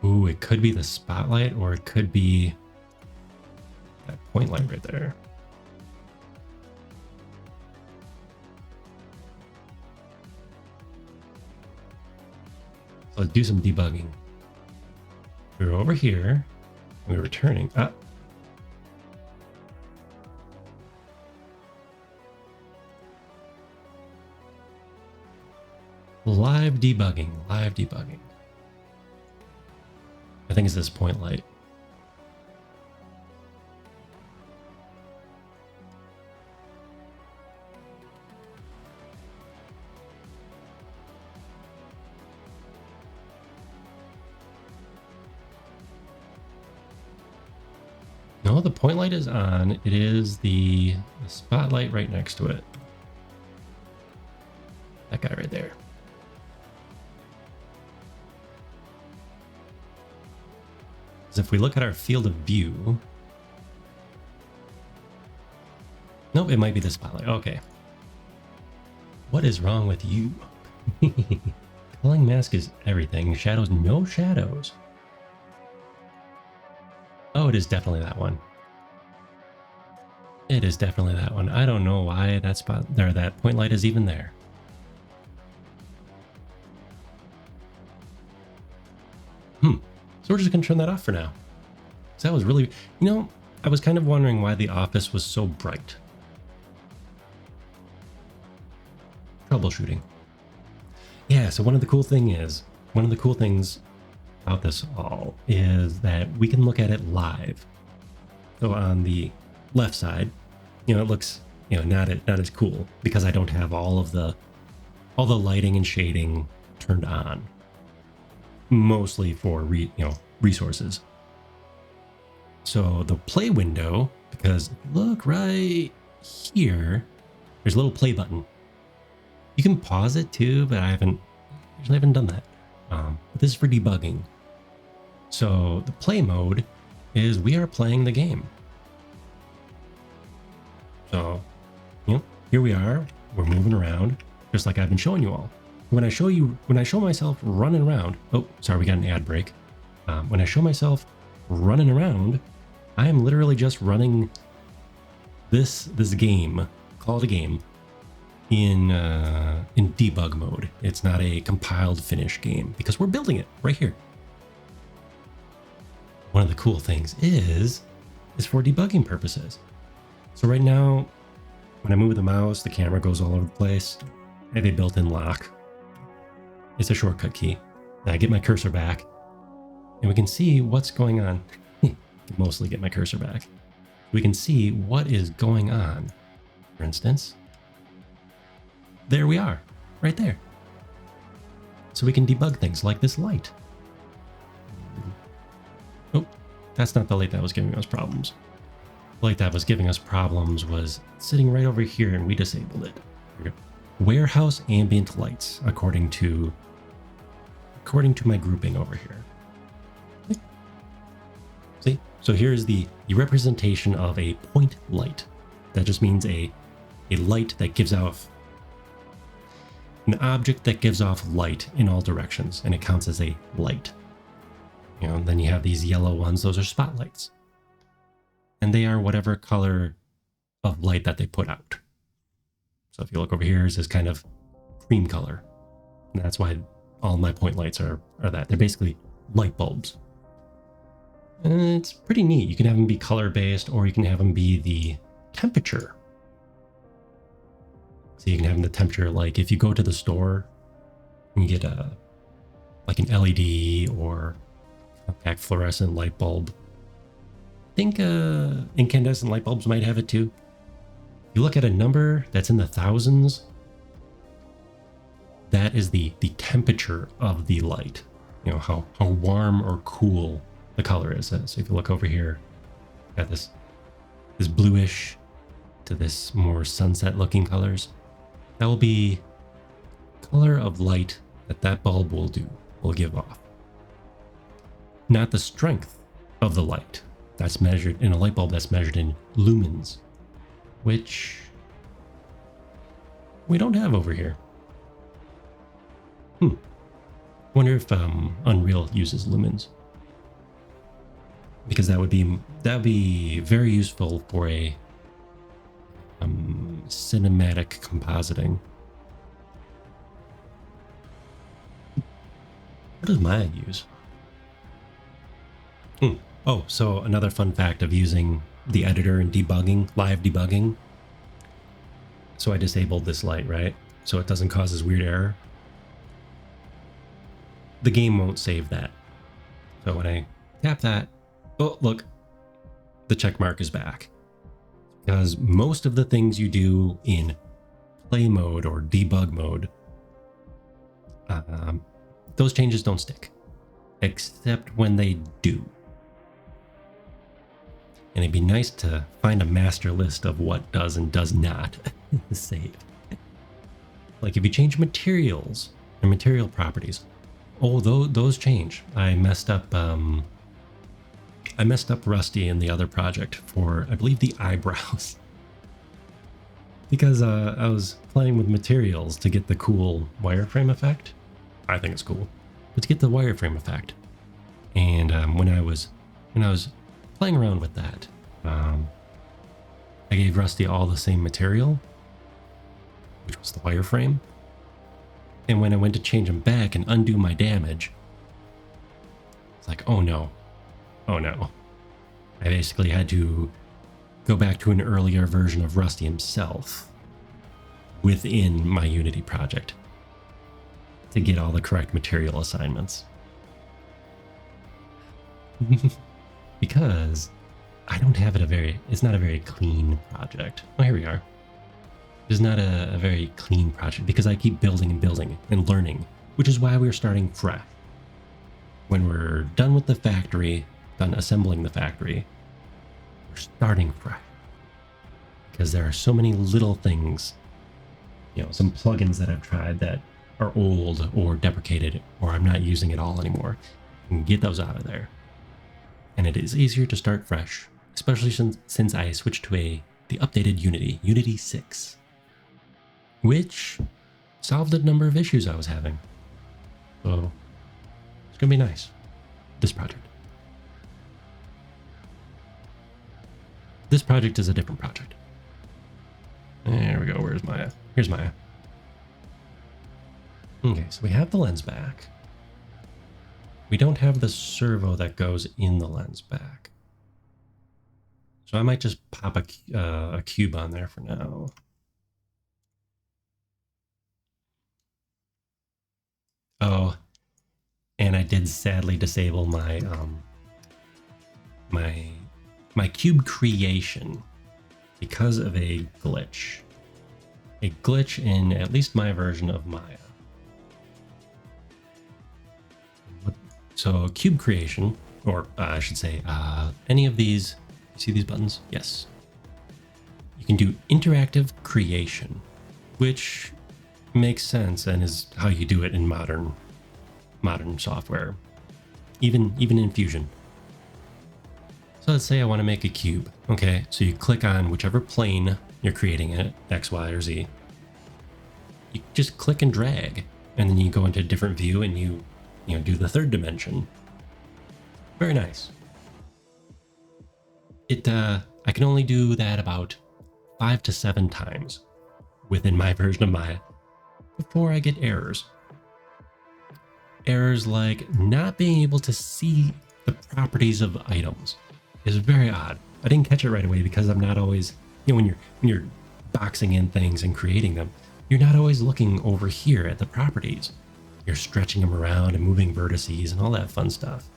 Ooh, it could be the spotlight, or it could be that point light right there. So let's do some debugging. We're over here. We're returning. Live debugging. I think it's this point light. No, the point light is on. It is the spotlight right next to it. That guy right there. Because if we look at our field of view... Nope, it might be the spotlight. Okay. What is wrong with you? Culling mask is everything. Shadows, no shadows. Oh, it is definitely that one. It is definitely that one. I don't know why that that point light is even there. So we're just gonna turn that off for now. So that was really, I was kind of wondering why the office was so bright. Troubleshooting. Yeah, so one of the cool things about this all is that we can look at it live. So on the left side, it looks, not as cool because I don't have all the lighting and shading turned on. Mostly for resources. So the play window, because look right here, there's a little play button. You can pause it too, but I usually haven't done that. But this is for debugging. So the play mode is we are playing the game. So, here we are. We're moving around just like I've been showing you all. When I show myself running around, oh, sorry, we got an ad break. When I show myself running around, I am literally just running this game, call it a game, in debug mode. It's not a compiled finish game because we're building it right here. One of the cool things is for debugging purposes. So right now, when I move the mouse, the camera goes all over the place. I have a built-in lock. It's a shortcut key. And I get my cursor back, and we can see what's going on. Mostly get my cursor back. We can see what is going on. For instance, there we are, right there. So we can debug things like this light. Oh, that's not the light that was giving us problems. The light that was giving us problems was sitting right over here, and we disabled it. Here we go. Warehouse ambient lights, according to my grouping over here. See? So here's the representation of a point light. That just means a light that gives off an object that gives off light in all directions, and it counts as a light. And then you have these yellow ones, those are spotlights. And they are whatever color of light that they put out. So if you look over here, it's this kind of cream color. And that's why all my point lights are that. They're basically light bulbs. And it's pretty neat. You can have them be color-based, or you can have them be the temperature. So you can have them the temperature, like if you go to the store and you get like an LED or a packed fluorescent light bulb. I think incandescent light bulbs might have it too. You look at a number that's in the thousands, that is the temperature of the light. You know, how warm or cool the color is. So if you look over here, got this bluish to this more sunset looking colors. That will be color of light that bulb will give off. Not the strength of the light. That's measured in a light bulb, that's measured in lumens, which we don't have over here. Wonder if Unreal uses lumens, because that would be very useful for a cinematic compositing. What does Maya use? Oh, so another fun fact of using the editor and debugging, live debugging. So I disabled this light, right? So it doesn't cause this weird error. The game won't save that. So when I tap that, oh, look, the check mark is back. Because most of the things you do in play mode or debug mode, those changes don't stick, except when they do. And it'd be nice to find a master list of what does and does not save. Like if you change materials and material properties, oh, those change. I messed up Rusty in the other project for, I believe, the eyebrows. Because I was playing with materials to get the cool wireframe effect. I think it's cool. But to get the wireframe effect. And when I was playing around with that, I gave Rusty all the same material, which was the wireframe. And when I went to change them back and undo my damage, it's like, oh no. Oh no. I basically had to go back to an earlier version of Rusty himself within my Unity project to get all the correct material assignments. Because I don't have it's not a very clean project. Oh, here we are. It's not a very clean project because I keep building and building and learning, which is why we're starting fresh. When we're done with the factory, done assembling the factory, we're starting fresh. Because there are so many little things, some plugins that I've tried that are old or deprecated, or I'm not using at all anymore. And get those out of there. and it is easier to start fresh, especially since I switched to the updated Unity 6, which solved a number of issues I was having. So it's gonna be nice, this project. This project is a different project. There we go. Where's Maya? Here's Maya. Okay, so we have the lens back. We don't have the servo that goes in the lens back. So I might just pop a cube on there for now. Oh, and I did sadly disable my my cube creation because of a glitch. A glitch in at least my version of Maya. So cube creation, or I should say, any of these, you see these buttons? Yes. You can do interactive creation, which makes sense and is how you do it in modern software, even in Fusion. So let's say I want to make a cube. Okay, so you click on whichever plane you're creating it, X, Y, or Z. You just click and drag, and then you go into a different view and you do the third dimension. Very nice. I can only do that about 5 to 7 times within my version of Maya before I get errors. Errors like not being able to see the properties of items is very odd. I didn't catch it right away because I'm not always, when you're boxing in things and creating them, you're not always looking over here at the properties. You're stretching them around and moving vertices and all that fun stuff.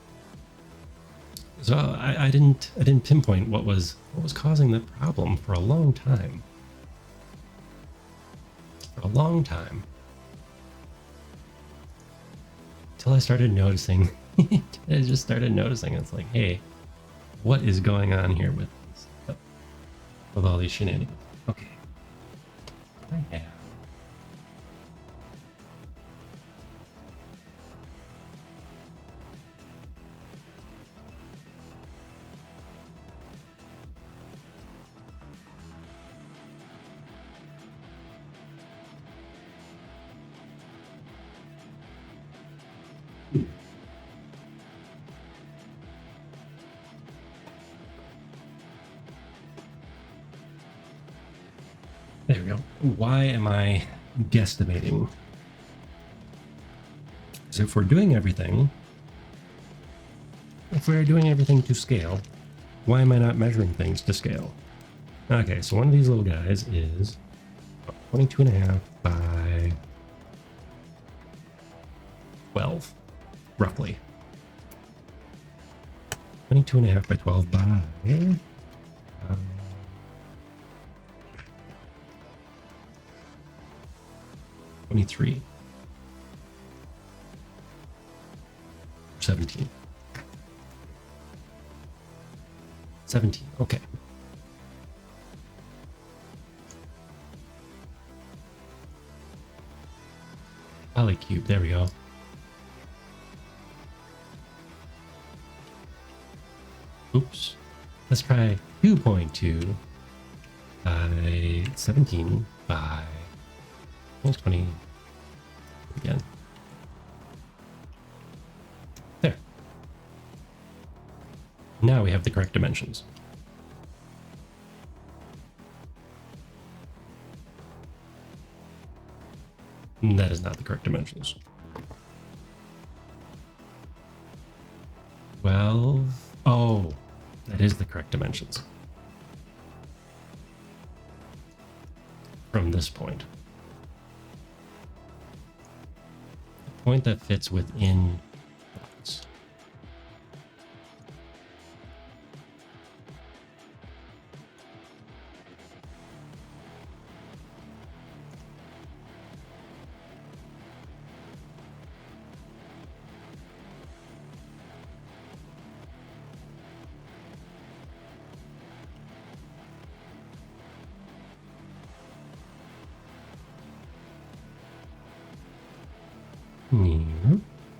So I didn't pinpoint what was causing the problem for a long time. For a long time. Until I started noticing. I just started noticing. It's like, hey, what is going on here with this? With all these shenanigans? Okay. I have. There we go. Why am I guesstimating? Because if we're doing everything to scale, why am I not measuring things to scale? Okay, so one of these little guys is 22.5 by 12, roughly. 22.5 by 12 by 23. 17. 17, okay. Polycube, there we go. Oops. Let's try 2.2 by 17 by 20 again. There. Now we have the correct dimensions. That is not the correct dimensions. 12. Oh, that is the correct dimensions. From this point. The point that fits within the box.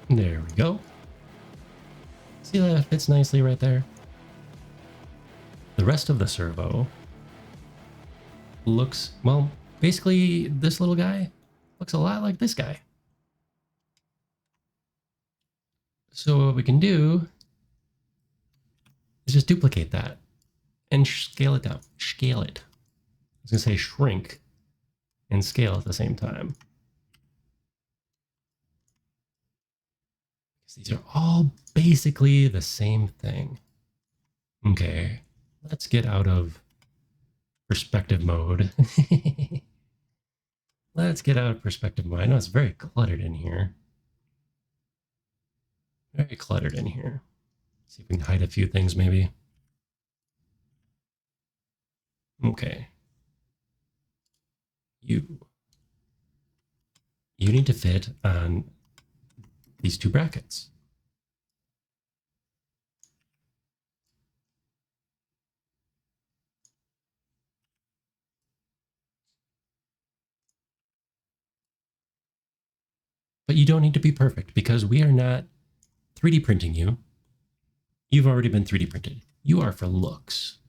There we go. See that fits nicely right there? rest of the servo looks, well, basically this little guy looks a lot like this guy. So what we can do is just duplicate that and scale it down. Scale it. I was going to say shrink and scale at the same time. Because these are all basically the same thing. Okay, let's get out of perspective mode. Let's get out of perspective mode. I know it's very cluttered in here. Very cluttered in here. See if we can hide a few things maybe. Okay. You need to fit on these two brackets. But you don't need to be perfect because we are not 3D printing you. You've already been 3D printed. You are for looks.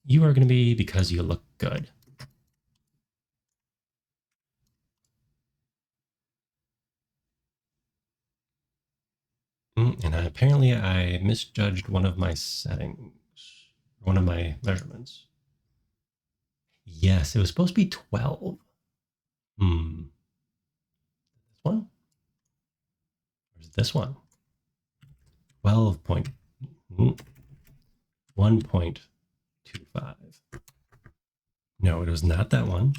You are going to be because you look good. And apparently I misjudged one of my settings, one of my measurements. Yes, it was supposed to be 12. This one? Or is it this one? 1.25. No, it was not that one.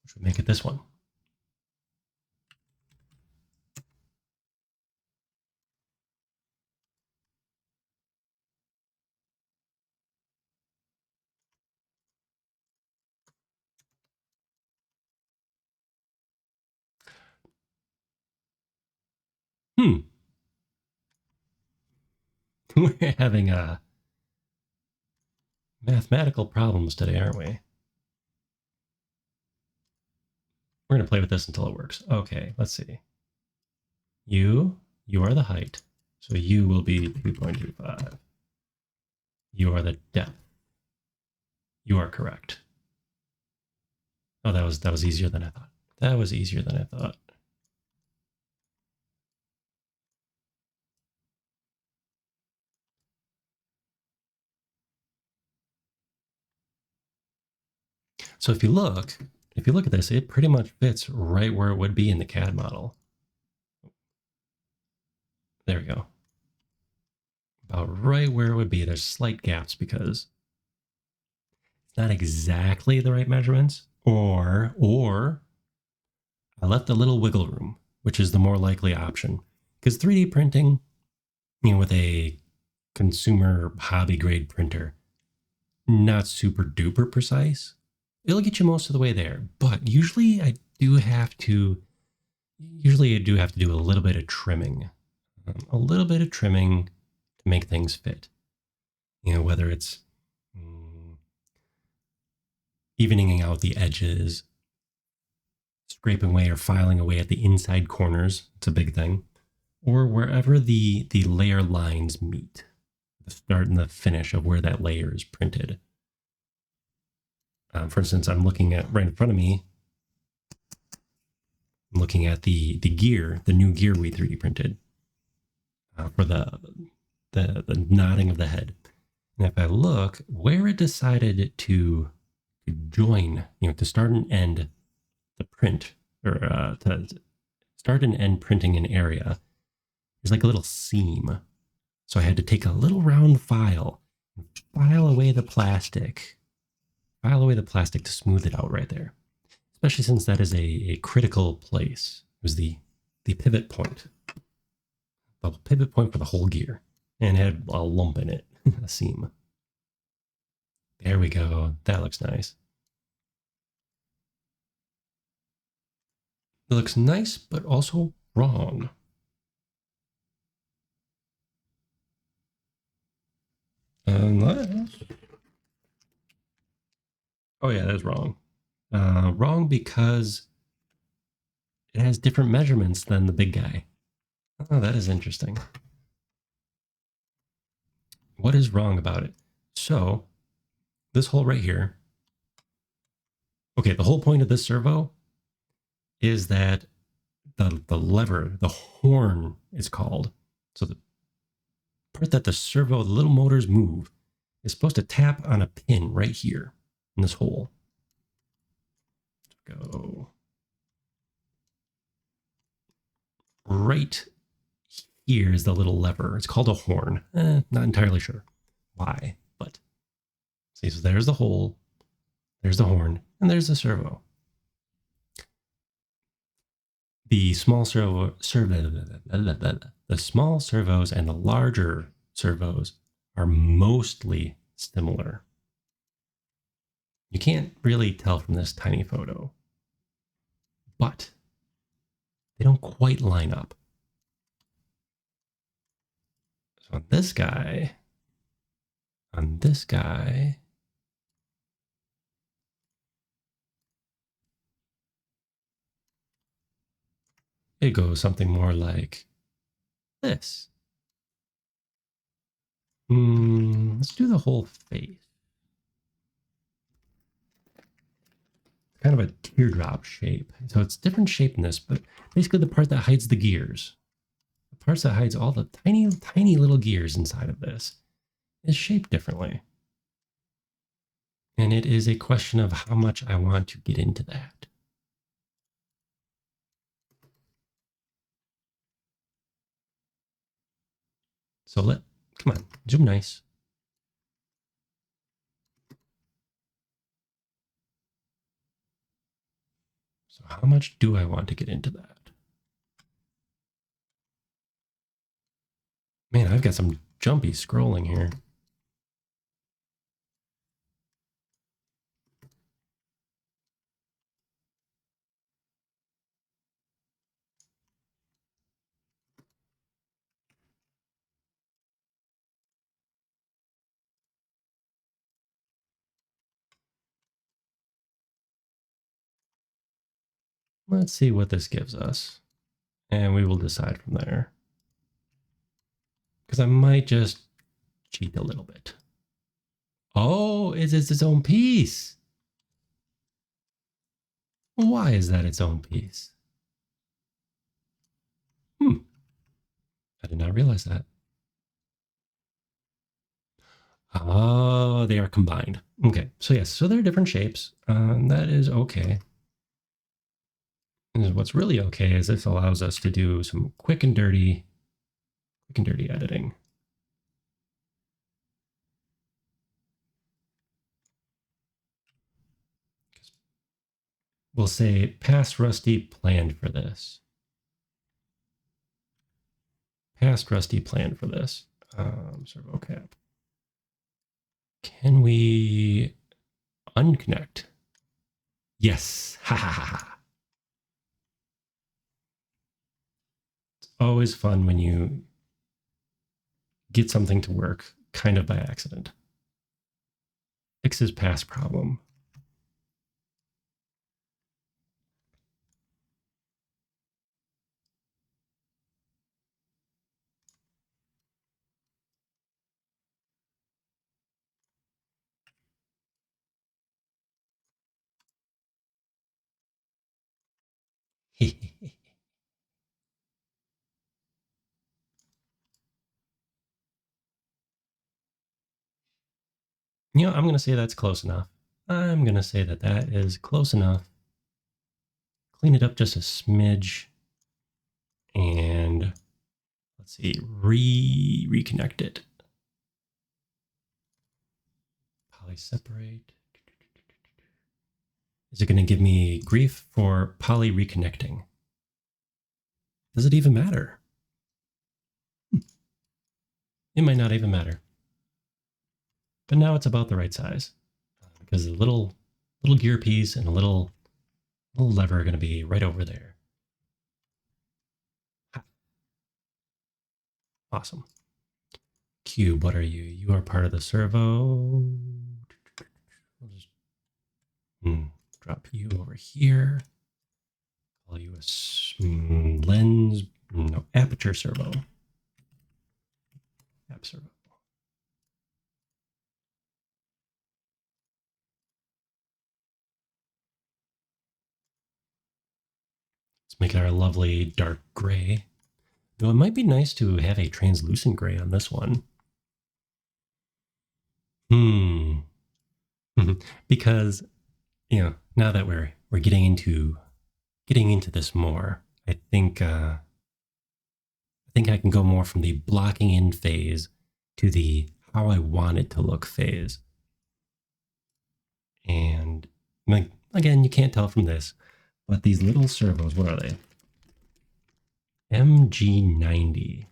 Which would make it this one. We're having mathematical problems today, aren't we? We're going to play with this until it works. Okay, let's see. You are the height. So you will be 2.25. You are the depth. You are correct. Oh, that was easier than I thought. That was easier than I thought. So if you look at this, it pretty much fits right where it would be in the CAD model. There we go. About right where it would be. There's slight gaps because it's not exactly the right measurements, or I left a little wiggle room, which is the more likely option. Because 3D printing, with a consumer hobby grade printer, not super duper precise. It'll get you most of the way there, but usually I do have to do a little bit of trimming. To make things fit. Whether it's evening out the edges, scraping away or filing away at the inside corners. It's a big thing. Or wherever the layer lines meet, the start and the finish of where that layer is printed. For instance, I'm looking at right in front of me, I'm looking at the gear, the new gear we 3D printed for the nodding of the head. And if I look where it decided to join, to start and end the print, or to start and end printing an area, there's like a little seam. So I had to take a little round file and file away the plastic to smooth it out right there. Especially since that is a critical place. It was the pivot point. The pivot point for the whole gear. And it had a lump in it, a seam. There we go. That looks nice. It looks nice, but also wrong. Oh yeah, that's wrong. Wrong because it has different measurements than the big guy. Oh, that is interesting. What is wrong about it? So this hole right here. Okay, the whole point of this servo is that the lever, the horn is called. So the part that the servo, the little motors move, is supposed to tap on a pin right here in this hole. Go right here is the little lever. It's called a horn. Not entirely sure why, but see, so there's the hole, there's the horn, and there's the servo. The small the small servos and the larger servos are mostly similar. You can't really tell from this tiny photo, but they don't quite line up. So on this guy, it goes something more like this. Let's do the whole face. Kind of a teardrop shape. So it's different shape in this, but basically the part that hides the gears, the parts that hides all the tiny, tiny little gears inside of this is shaped differently. And it is a question of how much I want to get into that. So come on, zoom nice. So how much do I want to get into that? Man, I've got some jumpy scrolling here. Let's see what this gives us. And we will decide from there. Because I might just cheat a little bit. Oh, it's its own piece. Why is that its own piece? I did not realize that. Oh, they are combined. Okay, so yes, so they're different shapes. That is okay. And what's really okay is this allows us to do some quick and dirty editing. We'll say past Rusty planned for this. Past Rusty planned for this. Servo cap. Can we unconnect? Yes. Ha ha ha ha. It's always fun when you get something to work kind of by accident. Fixes past problem. You know, I'm going to say that's close enough. I'm going to say that that is close enough. Clean it up just a smidge. And let's see, reconnect it. Poly separate. Is it going to give me grief for poly reconnecting? Does it even matter? It might not even matter. But now it's about the right size because the little gear piece and a little lever are going to be right over there. Awesome. Cube, what are you? You are part of the servo. We'll just drop you over here. call you a lens, no, aperture servo. App servo. Let's make it our lovely dark gray. Though it might be nice to have a translucent gray on this one. Because, you know, now that we're getting into this more, I think I can go more from the blocking in phase to the how I want it to look phase. And like, again, you can't tell from this, but these little servos, what are they? MG90.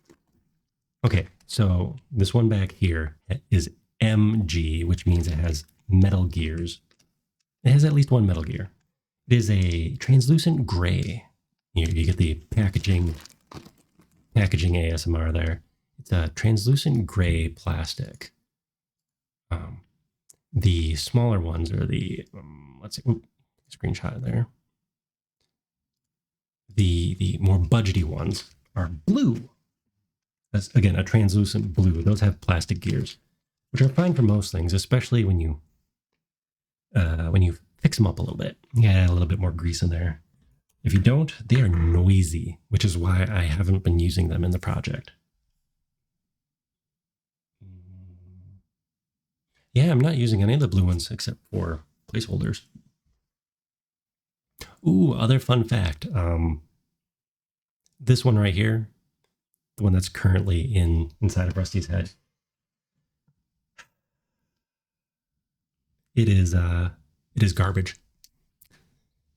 Okay, so this one back here is MG, which means it has metal gears. It has at least one metal gear. It is a translucent gray. You get the packaging ASMR there. It's a translucent gray plastic. The smaller ones are the, let's see, screenshot there. The more budgety ones are blue. That's, again, a translucent blue. Those have plastic gears, which are fine for most things, especially when you fix them up a little bit. You add a little bit more grease in there. If you don't, they are noisy, which is why I haven't been using them in the project. Yeah, I'm not using any of the blue ones except for placeholders. Ooh, other fun fact. This one right here, the one that's currently inside of Rusty's head, it is garbage.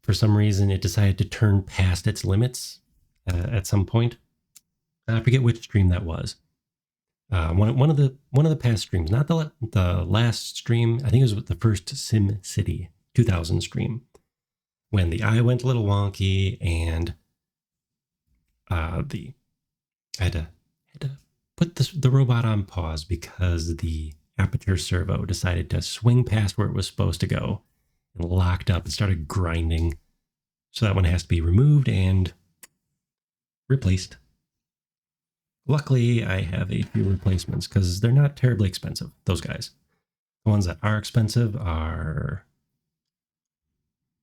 For some reason, it decided to turn past its limits at some point. I forget which stream that was. One of the past streams, not the last stream. I think it was the first SimCity 2000 stream, when the eye went a little wonky and I had to put the robot on pause because the aperture servo decided to swing past where it was supposed to go and locked up and started grinding. So that one has to be removed and replaced. Luckily, I have a few replacements because they're not terribly expensive, those guys. The ones that are expensive are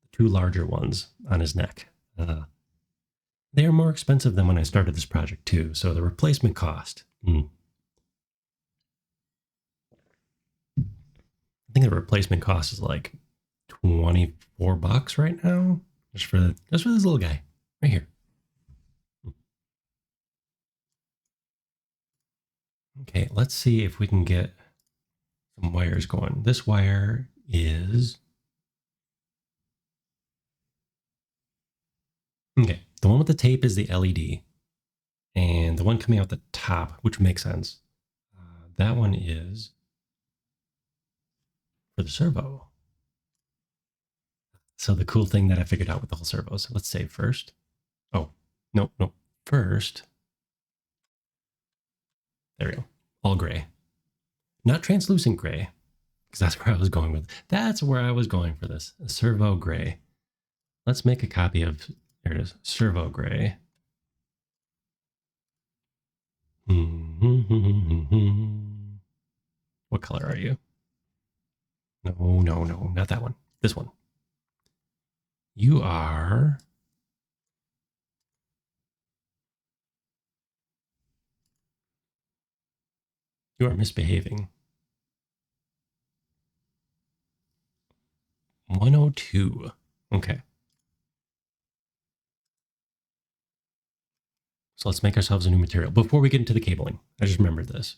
the two larger ones on his neck. They are more expensive than when I started this project too, so the replacement cost. I think the replacement cost is like $24 right now, just for this little guy right here. Okay, let's see if we can get some wires going. This wire is okay. The one with the tape is the LED, and the one coming out the top, which makes sense. That one is for the servo. So the cool thing that I figured out with the whole servos, let's save first. Oh, no, first. There we go. All gray. Not translucent gray, because that's where I was going with. That's where I was going for this. A servo gray. Let's make a copy of, there it is, servo gray. What color are you? No, not that one. This one. You are... You are misbehaving. 102. Okay. So let's make ourselves a new material. Before we get into the cabling, I just remembered this.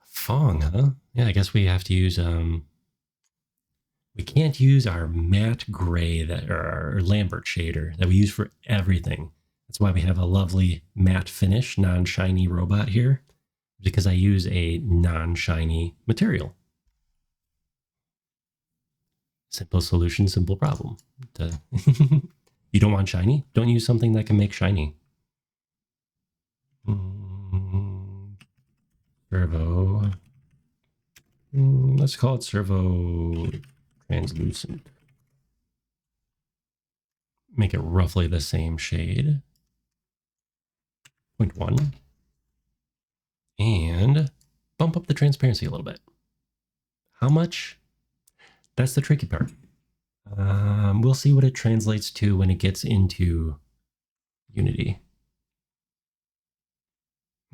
Fong, huh? Yeah, I guess we have to use... we can't use our matte gray, that, or our Lambert shader that we use for everything. That's why we have a lovely matte finish, non-shiny robot here, because I use a non-shiny material. Simple solution, simple problem. You don't want shiny? Don't use something that can make shiny. Servo. Let's call it servo translucent. make it roughly the same shade. 0.1. And bump up the transparency a little bit. How much? That's the tricky part. We'll see what it translates to when it gets into Unity.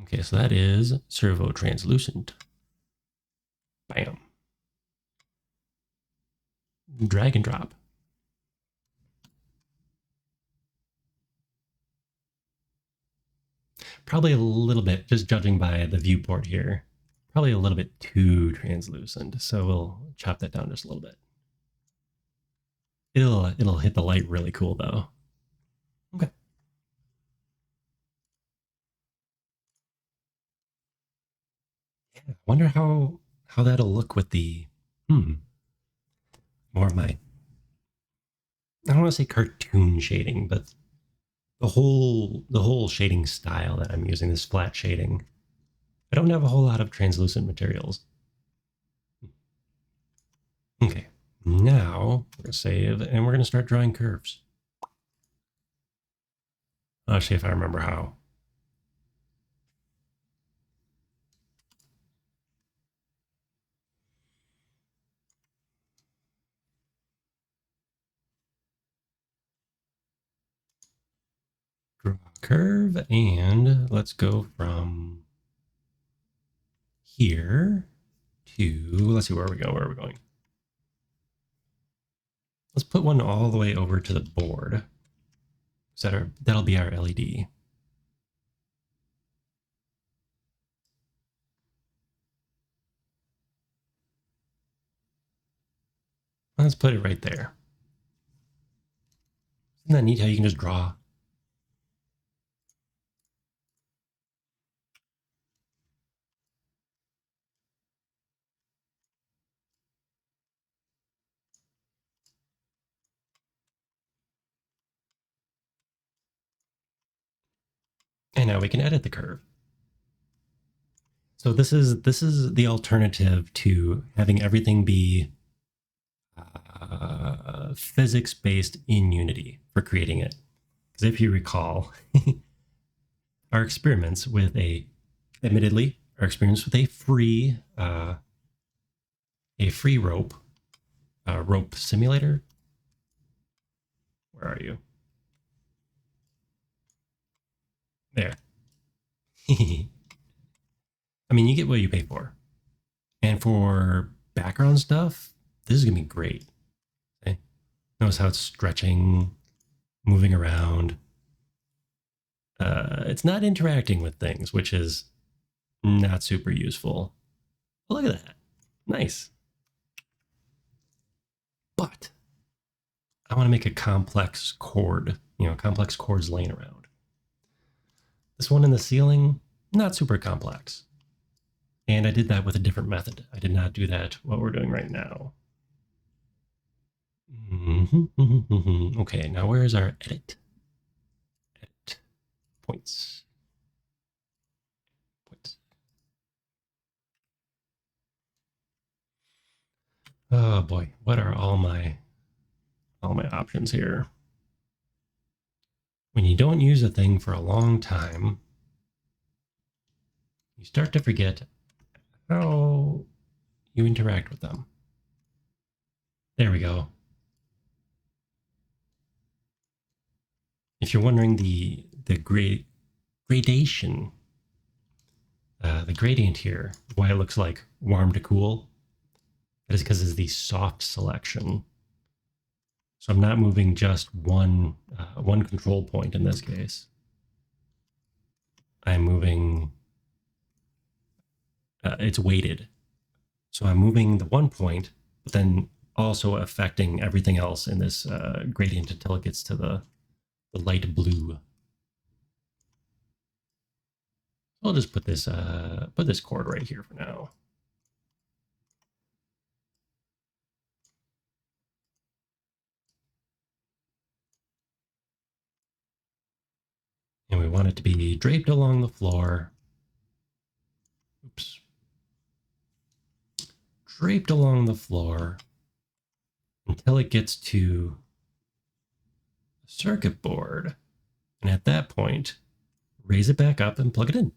Okay, so that is servo translucent. Bam. Drag and drop. Probably a little bit, just judging by the viewport here, probably a little bit too translucent. So we'll chop that down just a little bit. It'll hit the light really cool though. Okay. Yeah, I wonder how that'll look with the more of my, I don't want to say cartoon shading, but the whole shading style that I'm using, this flat shading. I don't have a whole lot of translucent materials. Okay, now we're gonna save and we're gonna start drawing curves. I'll see if I remember how. Draw a curve, and let's go from here to, let's see, where we go. Where are we going? Let's put one all the way over to the board. So that'll be our LED. Let's put it right there. Isn't that neat how you can just draw? And now we can edit the curve. So this is the alternative to having everything be physics based in Unity for creating it. Because if you recall, our experiments with admittedly, our experience with a free rope simulator. Where are you? There. I mean, you get what you pay for. And for background stuff, this is going to be great. Okay? Notice how it's stretching, moving around. It's not interacting with things, which is not super useful. Oh, look at that. Nice. But I want to make a complex chord, complex chords laying around. This one in the ceiling, not super complex. And I did that with a different method. I did not do that what we're doing right now. Okay, now where is our edit? Edit. Points. Oh boy, what are all my options here? When you don't use a thing for a long time, you start to forget how you interact with them. There we go. If you're wondering the gradation, the gradient here, why it looks like warm to cool, that is because it's the soft selection. So I'm not moving just one control point in this case. I'm moving, it's weighted. So I'm moving the one point, but then also affecting everything else in this gradient until it gets to the light blue. I'll just put this chord right here for now. And we want it to be draped along the floor. Oops. Draped along the floor until it gets to a circuit board. And at that point, raise it back up and plug it in.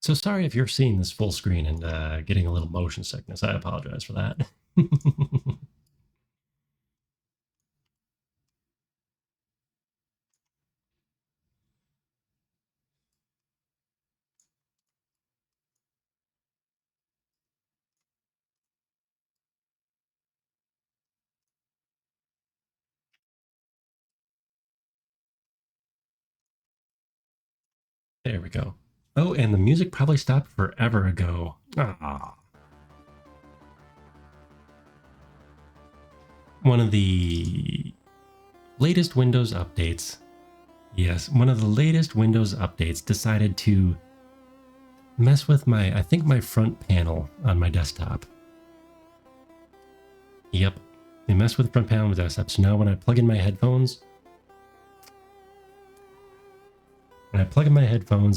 So sorry if you're seeing this full screen and getting a little motion sickness. I apologize for that. There we go. Oh, and the music probably stopped forever ago. Ah. One of the latest Windows updates. Yes, one of the latest Windows updates decided to mess with I think my front panel on my desktop. Yep, they messed with the front panel of the desktop. So now when I plug in my headphones,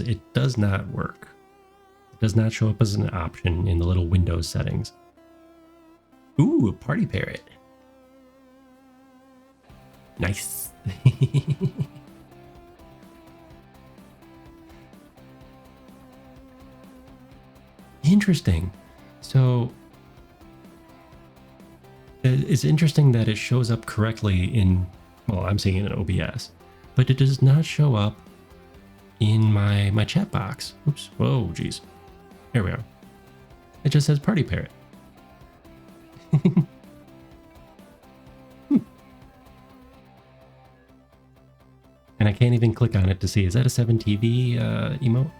it does not work. It does not show up as an option in the little Windows settings. Ooh, a Party Parrot. Nice. Interesting. So it's interesting that it shows up correctly in, well, I'm seeing it in OBS, but it does not show up in my chat box. Oops. Whoa, geez. Here we are. It just says Party Parrot. And I can't even click on it to see, is that a 7TV emote?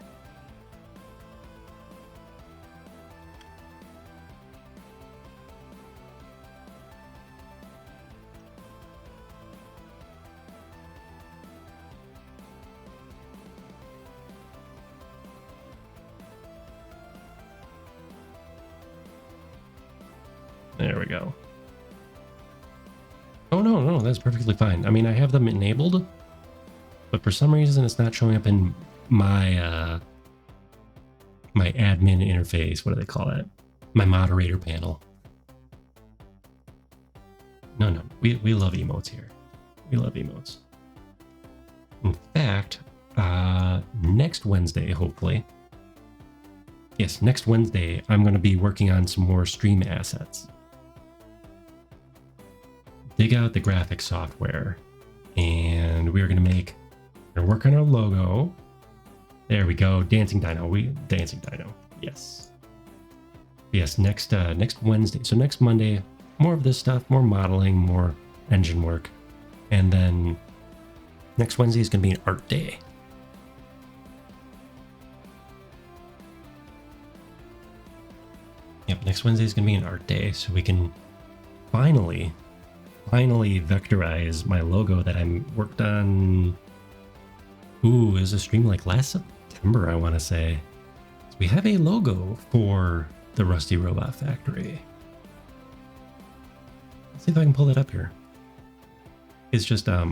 There we go. Oh, no, that's perfectly fine. I mean, I have them enabled, but for some reason it's not showing up in my my admin interface. What do they call that? My moderator panel. No, we love emotes here. We love emotes. In fact, next Wednesday, hopefully. Yes, next Wednesday, I'm going to be working on some more stream assets. Dig out the graphics software, and we're going to work on our logo. There we go. Dancing Dino. Dancing Dino. Yes. Yes, next Wednesday. So next Monday, more of this stuff, more modeling, more engine work. And then next Wednesday is going to be an art day. Yep, next Wednesday is going to be an art day, so we can finally vectorize my logo that I worked on. Ooh, it was a stream like last September, I want to say. So we have a logo for the Rusty Robot Factory. Let's see if I can pull that up here. It's just it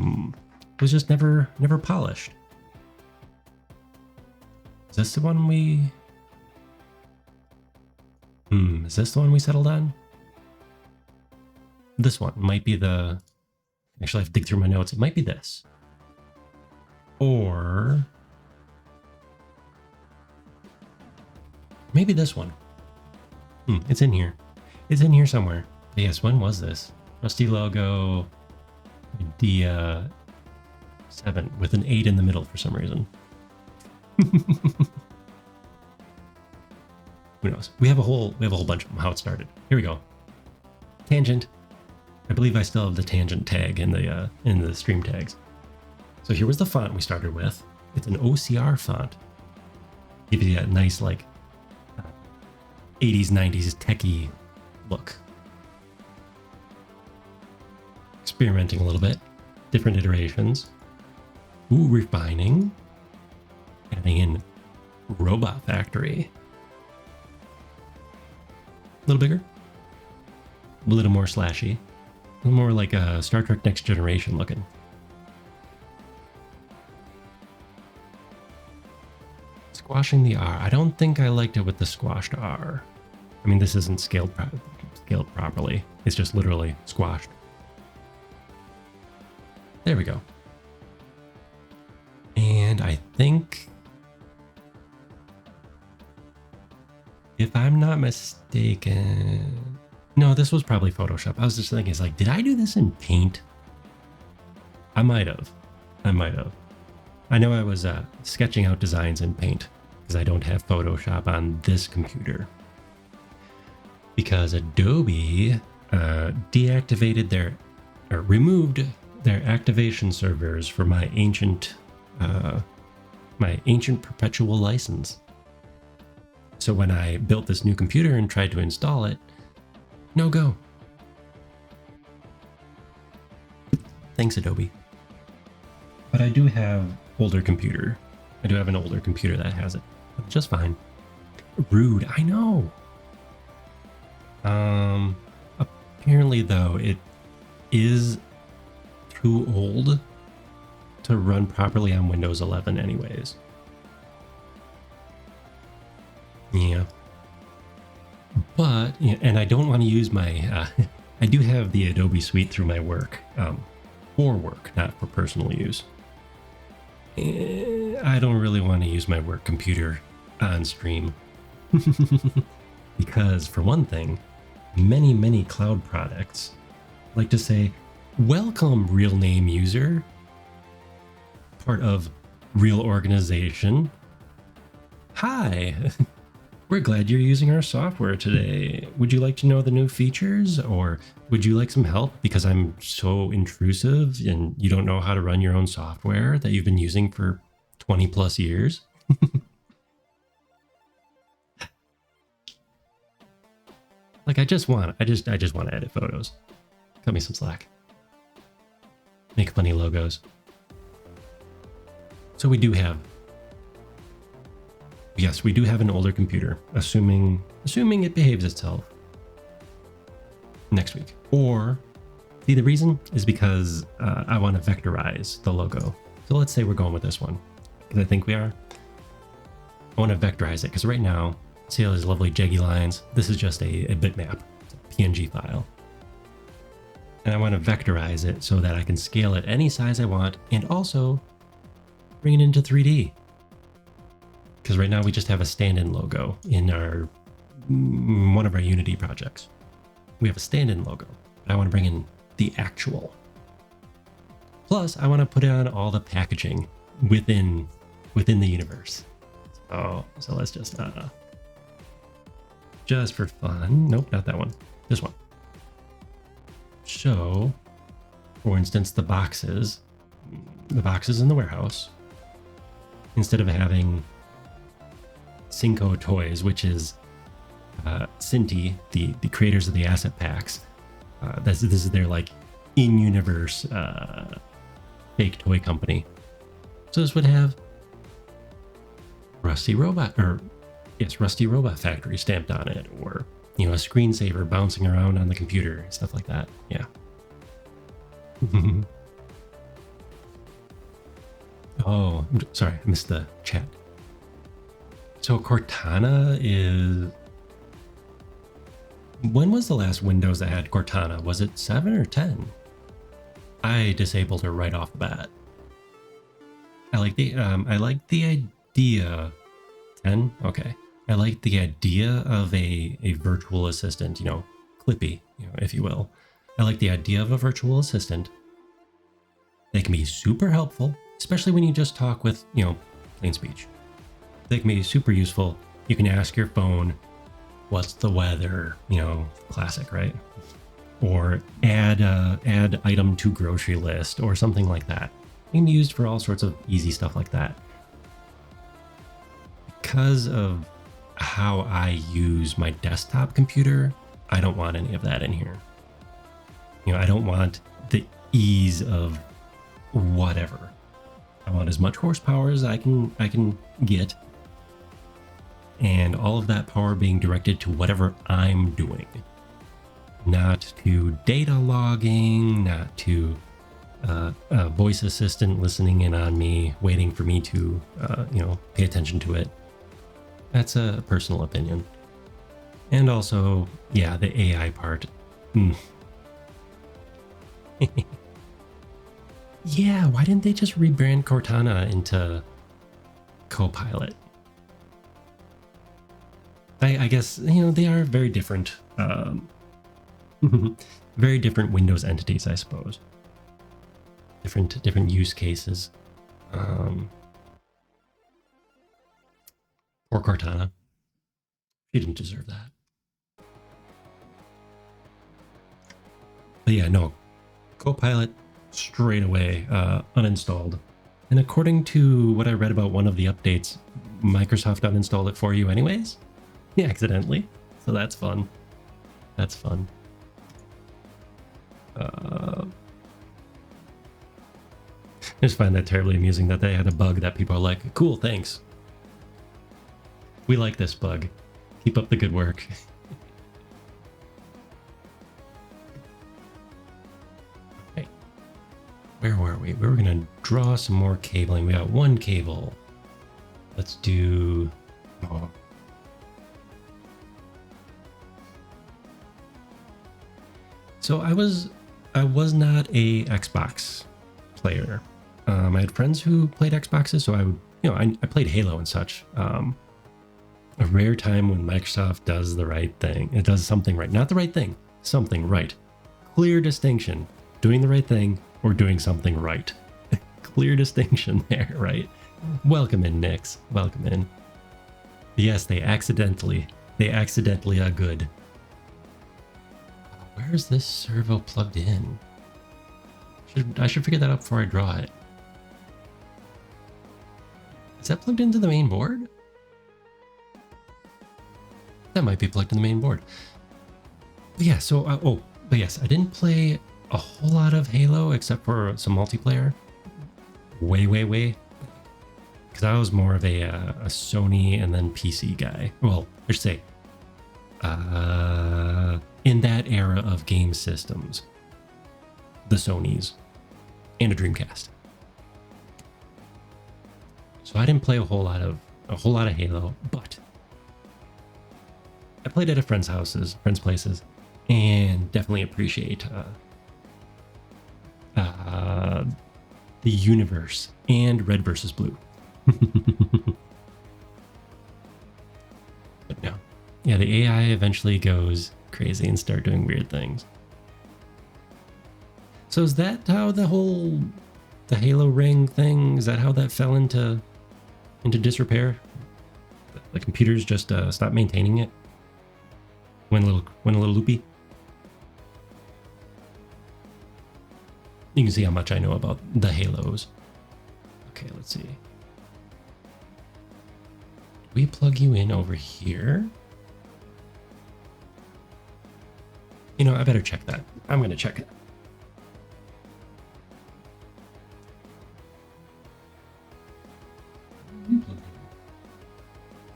was just never polished. Is this the one we is this the one we settled on? This one might be the, actually I have to dig through my notes. It might be this. Or maybe this one. It's in here. It's in here somewhere. But yes, when was this? Rusty logo, idea 7 with an 8 in the middle for some reason. Who knows? We have a whole bunch of them. How it started. Here we go. Tangent. I believe I still have the tangent tag in the stream tags. So here was the font we started with. It's an OCR font. Give you that nice like 80s, 90s techie look. Experimenting a little bit. Different iterations. Ooh, refining. Adding in Robot Factory. A little bigger. A little more slashy. A little more like a Star Trek Next Generation looking. Squashing the R. I don't think I liked it with the squashed R. I mean, this isn't scaled properly. It's just literally squashed. There we go. And I think, if I'm not mistaken, no, this was probably Photoshop. I was just thinking, it's like, did I do this in Paint? I might have. I know I was sketching out designs in Paint because I don't have Photoshop on this computer. Because Adobe removed their activation servers for my ancient perpetual license. So when I built this new computer and tried to install it, no go. Thanks, Adobe. But I do have older computer. I do have an older computer that has it. Just fine. Rude, I know. Apparently though, it is too old to run properly on Windows 11 anyways. Yeah. But, and I don't want to use my, I do have the Adobe Suite through my work, for work, not for personal use. I don't really want to use my work computer on stream. Because for one thing, many cloud products like to say, welcome real name user, part of real organization. Hi, we're glad you're using our software today. Would you like to know the new features, or would you like some help because I'm so intrusive and you don't know how to run your own software that you've been using for 20 plus years? Like, I just want to edit photos. Cut me some slack. Make funny logos. So we do have, yes, we do have an older computer, assuming it behaves itself next week. Or, see, the reason is because I want to vectorize the logo. So let's say we're going with this one, because I think we are. I want to vectorize it, because right now, see all these lovely jaggy lines? This is just a bitmap, it's a PNG file. And I want to vectorize it so that I can scale it any size I want and also bring it into 3D. Because right now we just have a stand-in logo in one of our Unity projects. We have a stand-in logo. I want to bring in the actual. Plus, I want to put on all the packaging within the universe. So let's just for fun. Nope, not that one. This one. So, for instance, the boxes in the warehouse, instead of having Cinco Toys, which is Cinti, the creators of the asset packs, this is their like in-universe fake toy company. So this would have Rusty Robot Factory stamped on it, or a screensaver bouncing around on the computer, stuff like that. Yeah. Oh, sorry, I missed the chat. So Cortana is... When was the last Windows that had Cortana? Was it 7 or 10? I disabled her right off the bat. I like the idea... 10? Okay. I like the idea of a virtual assistant, Clippy, if you will. I like the idea of a virtual assistant that can be super helpful, especially when you just talk with, plain speech. They can be super useful. You can ask your phone, what's the weather? Classic, right? Or add item to grocery list or something like that. It can be used for all sorts of easy stuff like that. Because of how I use my desktop computer, I don't want any of that in here. I don't want the ease of whatever. I want as much horsepower as I can get, and all of that power being directed to whatever I'm doing, not to data logging, not to a voice assistant listening in on me, waiting for me to pay attention to it. That's a personal opinion. And also, yeah, the AI part. Mm. Yeah, why didn't they just rebrand Cortana into Copilot? I guess, they are very different, very different Windows entities, I suppose. Different use cases. Poor Cortana. She didn't deserve that. But yeah, no. Copilot straight away uninstalled. And according to what I read about one of the updates, Microsoft uninstalled it for you anyways? Yeah, accidentally. So that's fun. That's fun. I just find that terribly amusing that they had a bug that people are like, cool, thanks. We like this bug. Keep up the good work. Okay. Where were we? We were going to draw some more cabling. We got one cable. Let's do... Oh. So I was not a Xbox player. I had friends who played Xboxes, so I played Halo and such. A rare time when Microsoft does the right thing. It does something right. Not the right thing, something right. Clear distinction. Doing the right thing or doing something right. Clear distinction there, right? Welcome in, Nix. Welcome in. Yes, they accidentally are good. Where is this servo plugged in? I should figure that out before I draw it. Is that plugged into the main board? That might be plugged in the main board. But yeah, so, but yes, I didn't play a whole lot of Halo except for some multiplayer. Way. Because I was more of a Sony and then PC guy. Well, I should say, in that era of game systems, the Sonys and a Dreamcast. So I didn't play a whole lot of Halo, but I played at a friends' places, and definitely appreciate the universe and Red versus Blue. But no, yeah, the AI eventually goes crazy and start doing weird things. So is that how the Halo ring thing? Is that how that fell into disrepair? The computers just stopped maintaining it. Went a little loopy. You can see how much I know about the Halos. Okay, let's see. We plug you in over here. I better check that. I'm gonna check it.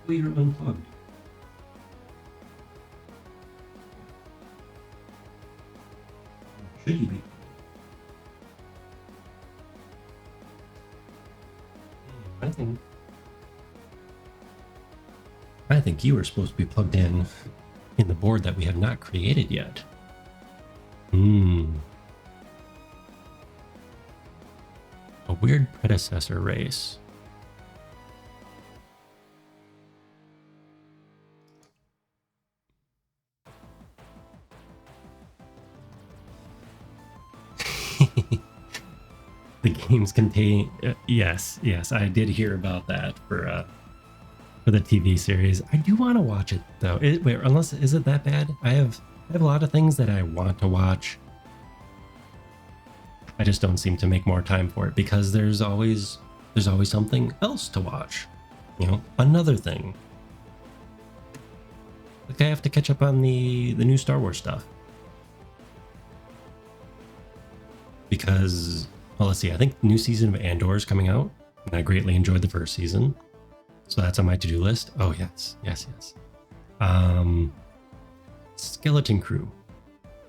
We are unplugged. Should you be? I think you were supposed to be plugged in the board that we have not created yet. A weird predecessor race. The games contain yes, I did hear about that for the TV series. I do want to watch it though. Is it that bad? I have a lot of things that I want to watch. I just don't seem to make more time for it because there's always something else to watch. Another thing. Like I have to catch up on the new Star Wars stuff. Because, well, let's see, I think the new season of Andor is coming out, and I greatly enjoyed the first season. So that's on my to-do list. Oh, yes. Skeleton Crew.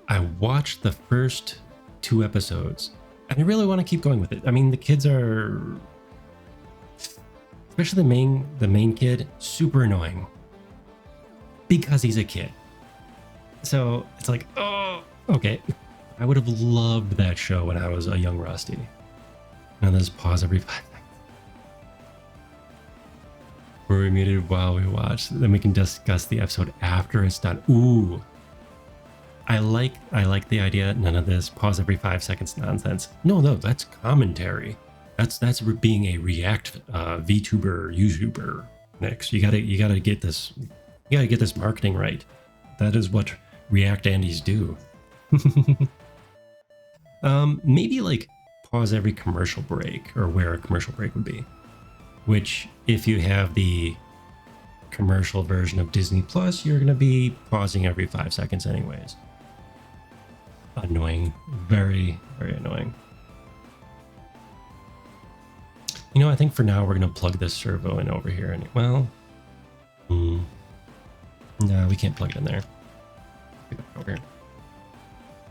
I watched the first 2 episodes, and I really want to keep going with it. I mean, the kids are, especially the main kid, super annoying. because he's a kid. So it's like, oh, okay. I would have loved that show when I was a young Rusty. Now let's pause every 5 seconds. We're muted while we watch. Then we can discuss the episode after it's done. Ooh. I like the idea. None of this pause every 5 seconds nonsense. No, that's commentary. That's being a React VTuber YouTuber. Next, you gotta get this. You gotta get this marketing right. That is what React Andies do. Maybe like pause every commercial break, or where a commercial break would be. Which, if you have the commercial version of Disney Plus, you're gonna be pausing every 5 seconds anyways. Annoying. Very, very annoying. You know, I think for now we're going to plug this servo in over here. And well, no, we can't plug it in there. Get that over here.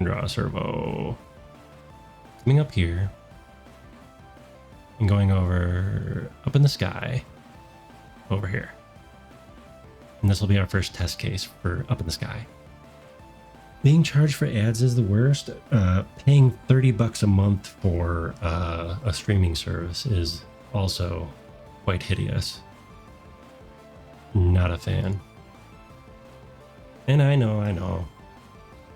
Draw a servo. Coming up here. And going over up in the sky. Over here. And this will be our first test case for up in the sky. Being charged for ads is the worst. Paying $30 a month for a streaming service is also quite hideous. Not a fan. And I know.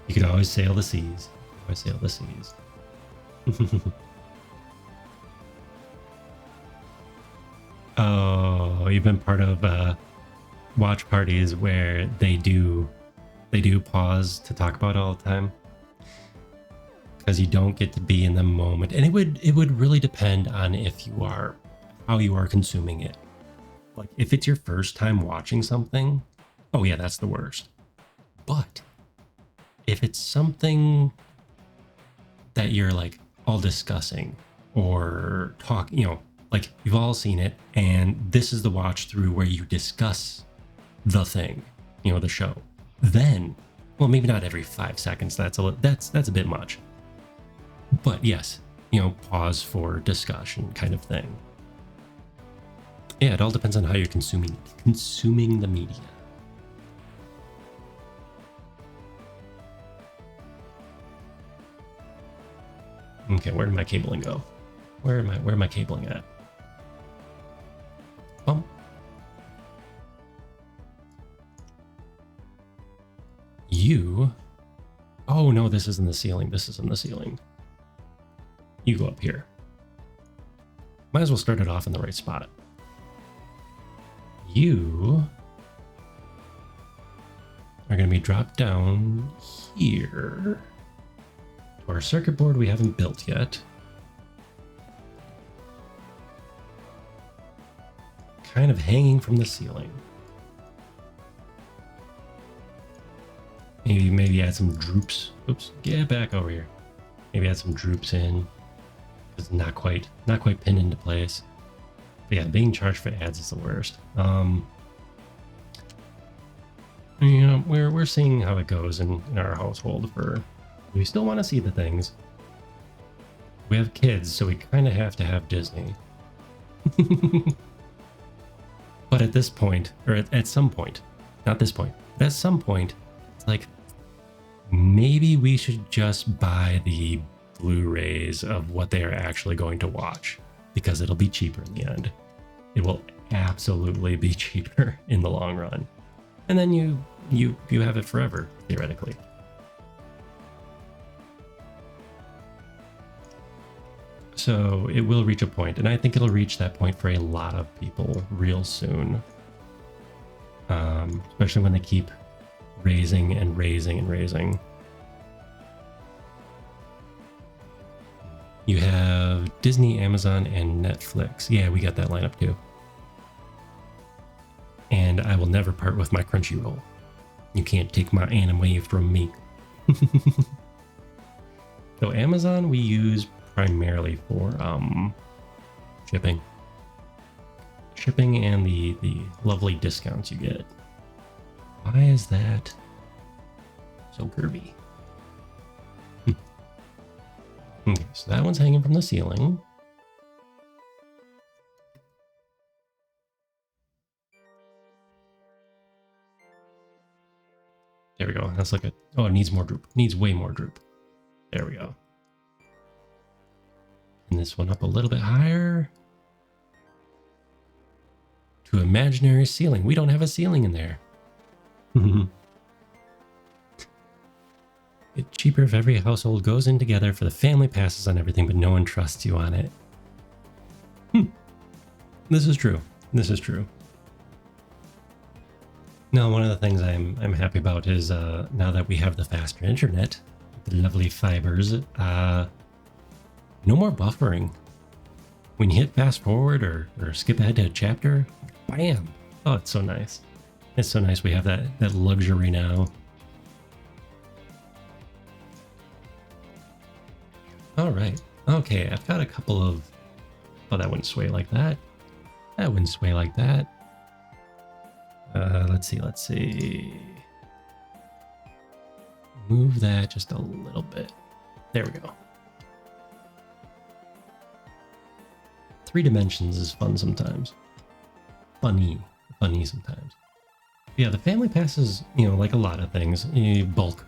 You could always sail the seas. Always sail the seas. Oh, you've been part of watch parties where they do pause to talk about it all the time, because you don't get to be in the moment. And it would really depend on how you are consuming it. Like if it's your first time watching something, oh yeah, that's the worst. But if it's something that you're like all discussing or talk, like you've all seen it, and this is the watch through where you discuss the thing, the show. Then, well, maybe not every 5 seconds. That's a bit much. But yes, pause for discussion kind of thing. Yeah, it all depends on how you're consuming the media. Okay, where did my cabling go? Where am I cabling at? Oh no, this isn't the ceiling. This isn't the ceiling. You go up here. Might as well start it off in the right spot. You are going to be dropped down here to our circuit board we haven't built yet. Kind of hanging from the ceiling. Maybe add some droops. Oops, get back over here. Maybe add some droops in. It's not quite pinned into place. But yeah, being charged for ads is the worst. We're seeing how it goes in our household. We still want to see the things. We have kids, so we kind of have to have Disney. But at this point, or at some point, not this point, but at some point, it's like, maybe we should just buy the Blu-rays of what they are actually going to watch, because it'll be cheaper in the end. It will absolutely be cheaper in the long run. And then you have it forever, theoretically. So it will reach a point, and I think it'll reach that point for a lot of people real soon. Especially when they keep raising and raising and raising. You have Disney, Amazon, and Netflix. Yeah, we got that lineup too. And I will never part with my Crunchyroll. You can't take my anime from me. So Amazon we use primarily for shipping. Shipping and the lovely discounts you get. Why is that so curvy? Okay, so that one's hanging from the ceiling. that's like oh, it needs more droop. It needs way more droop. There we go. And this one up a little bit higher. To imaginary ceiling. We don't have a ceiling in there. It's cheaper if every household goes in together for the family passes on everything, but no one trusts you on it. This is true. This is true. Now, one of the things I'm happy about is now that we have the faster internet, the lovely fibers, no more buffering. When you hit fast forward or skip ahead to a chapter, bam! Oh, it's so nice. It's so nice we have that luxury now. All right. Okay, I've got a couple of... Oh, that wouldn't sway like that. That wouldn't sway like that. Let's see. Move that just a little bit. There we go. 3 dimensions is fun sometimes. Funny sometimes. Yeah, the family passes, you know, like a lot of things, bulk.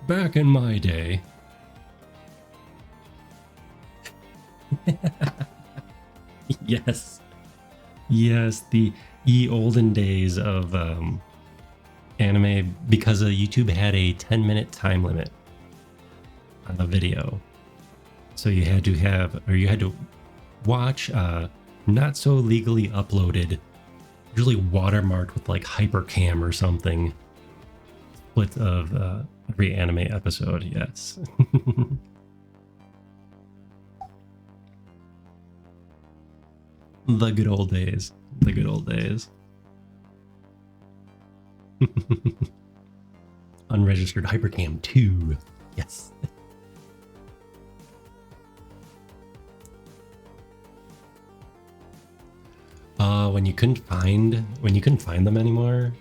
Back in my day. Yes, the ye olden days of anime, because YouTube had a 10-minute time limit on the video, so you had to watch not so legally uploaded, usually watermarked with like hypercam or something, split of every anime episode. Yes. The good old days. The good old days. Unregistered Hypercam 2. Yes. When you couldn't find them anymore.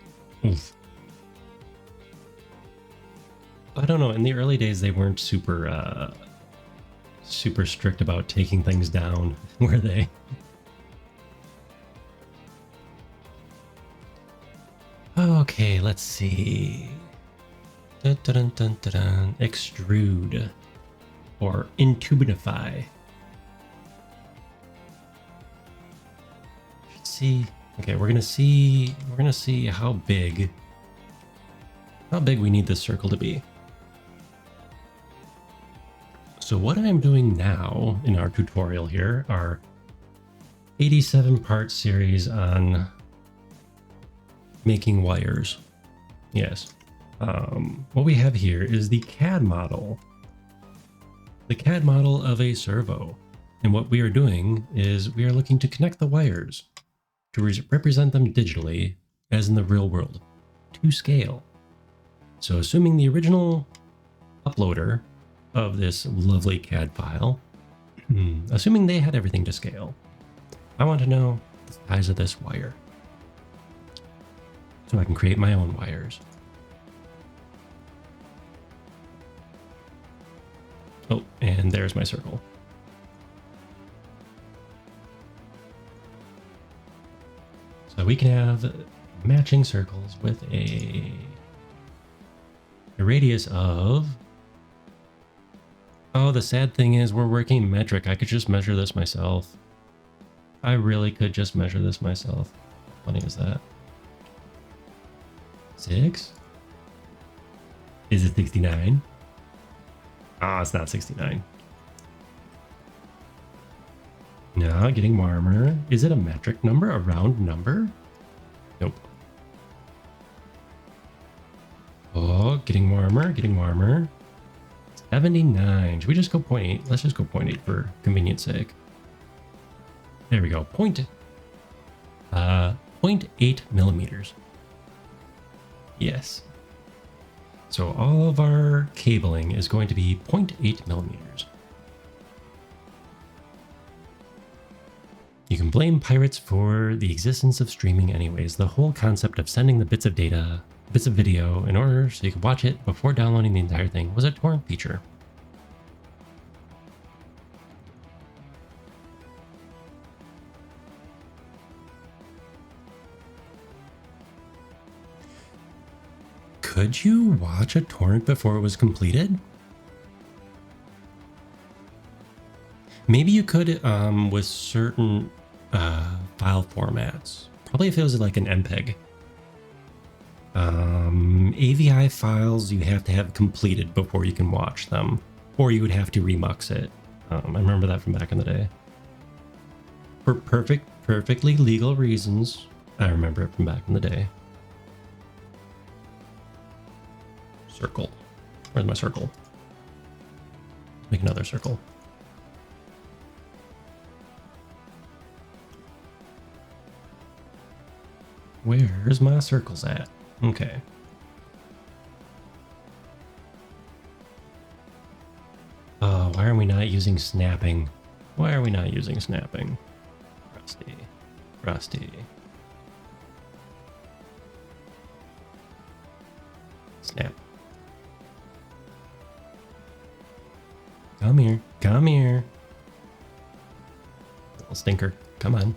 Oof. I don't know. In the early days, they weren't super strict about taking things down, were they? Okay, let's see. Dun, dun, dun, dun, dun. Extrude or intubify. Let's see. Okay, we're gonna see how big we need this circle to be. So what I'm doing now in our tutorial here are 87-part series on making wires. Yes. What we have here is the CAD model. The CAD model of a servo. And what we are doing is we are looking to connect the wires to represent them digitally as in the real world to scale. So assuming the original uploader of this lovely CAD file, assuming they had everything to scale, I want to know the size of this wire, so I can create my own wires. Oh, and there's my circle. So we can have matching circles with a radius of... Oh, the sad thing is we're working metric. I could just measure this myself. I really could just measure this myself. How funny is that? 6? Is it 69? Ah, it's not 69. No, getting warmer. Is it a metric number? A round number? Nope. Oh, getting warmer, getting warmer. 79. Should we just go 0.8? Let's just go 0.8 for convenience sake. There we go. 0.8 millimeters. Yes. So all of our cabling is going to be 0.8 millimeters. You can blame pirates for the existence of streaming anyways. The whole concept of sending the bits of data, bits of video, in order so you could watch it before downloading the entire thing was a torrent feature. Could you watch a torrent before it was completed? Maybe you could with certain file formats. Probably if it was like an MPEG. AVI files you have to have completed before you can watch them, or you would have to remux it. I remember that from back in the day. For perfectly legal reasons, I remember it from back in the day. Circle. Where's my circle? Let's make another circle. Where's my circles at? Okay. Oh, why are we not using snapping? Why are we not using snapping? Rusty. Rusty. Snap. Come here. Come here. Little stinker. Come on.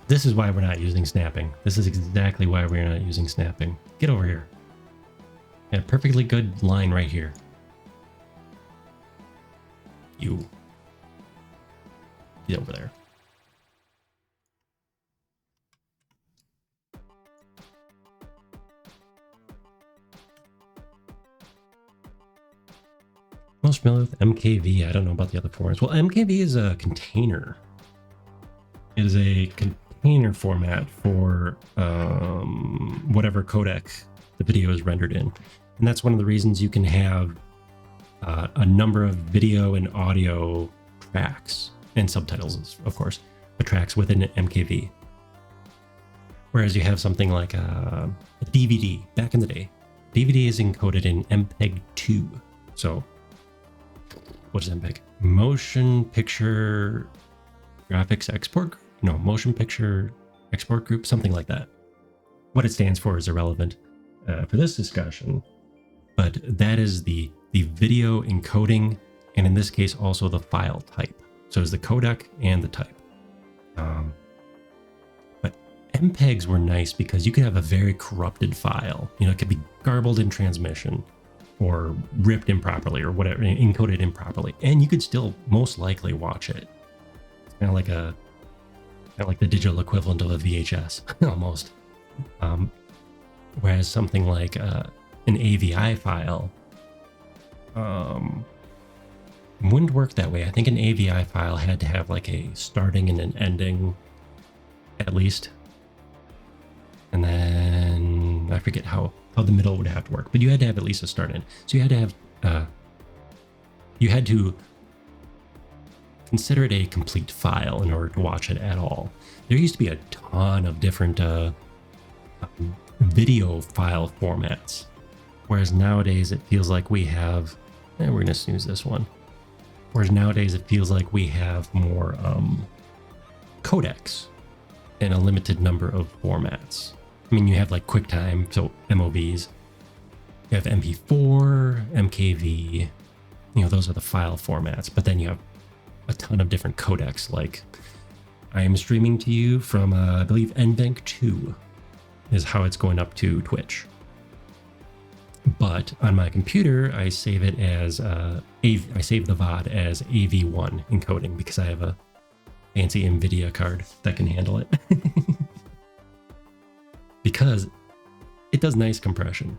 This is why we're not using snapping. This is exactly why we're not using snapping. Get over here. Got a perfectly good line right here. You. Get over there. Most familiar with MKV. I don't know about the other forms. Well, MKV is a container. It is a container format for whatever codec the video is rendered in. And that's one of the reasons you can have a number of video and audio tracks and subtitles, of course, but tracks within MKV. Whereas you have something like a DVD back in the day. DVD is encoded in MPEG 2. So what is MPEG? Motion Picture Graphics Export Group? No, Motion Picture Export Group, something like that. What it stands for is irrelevant for this discussion, but that is the video encoding, and in this case also the file type. So it's the codec and the type. But MPEGs were nice because you could have a very corrupted file. You know, it could be garbled in transmission or ripped improperly or whatever, encoded improperly, and you could still most likely watch it. It's kind of like the digital equivalent of a VHS, almost. Whereas something like an AVI file wouldn't work that way. I think an AVI file had to have like a starting and an ending, at least. And then I forget how the middle would have to work, but you had to have at least a start in. So you had to have, you had to consider it a complete file in order to watch it at all. There used to be a ton of different video file formats, whereas nowadays it feels like we have, we're gonna snooze this one. Whereas nowadays it feels like we have more codecs and a limited number of formats. I mean, you have like QuickTime, so MOVs. You have MP4, MKV. You know, those are the file formats. But then you have a ton of different codecs. Like, I am streaming to you from, I believe, NVENC 2 is how it's going up to Twitch. But on my computer, I save it as I save the VOD as AV1 encoding because I have a fancy NVIDIA card that can handle it. Because it does nice compression.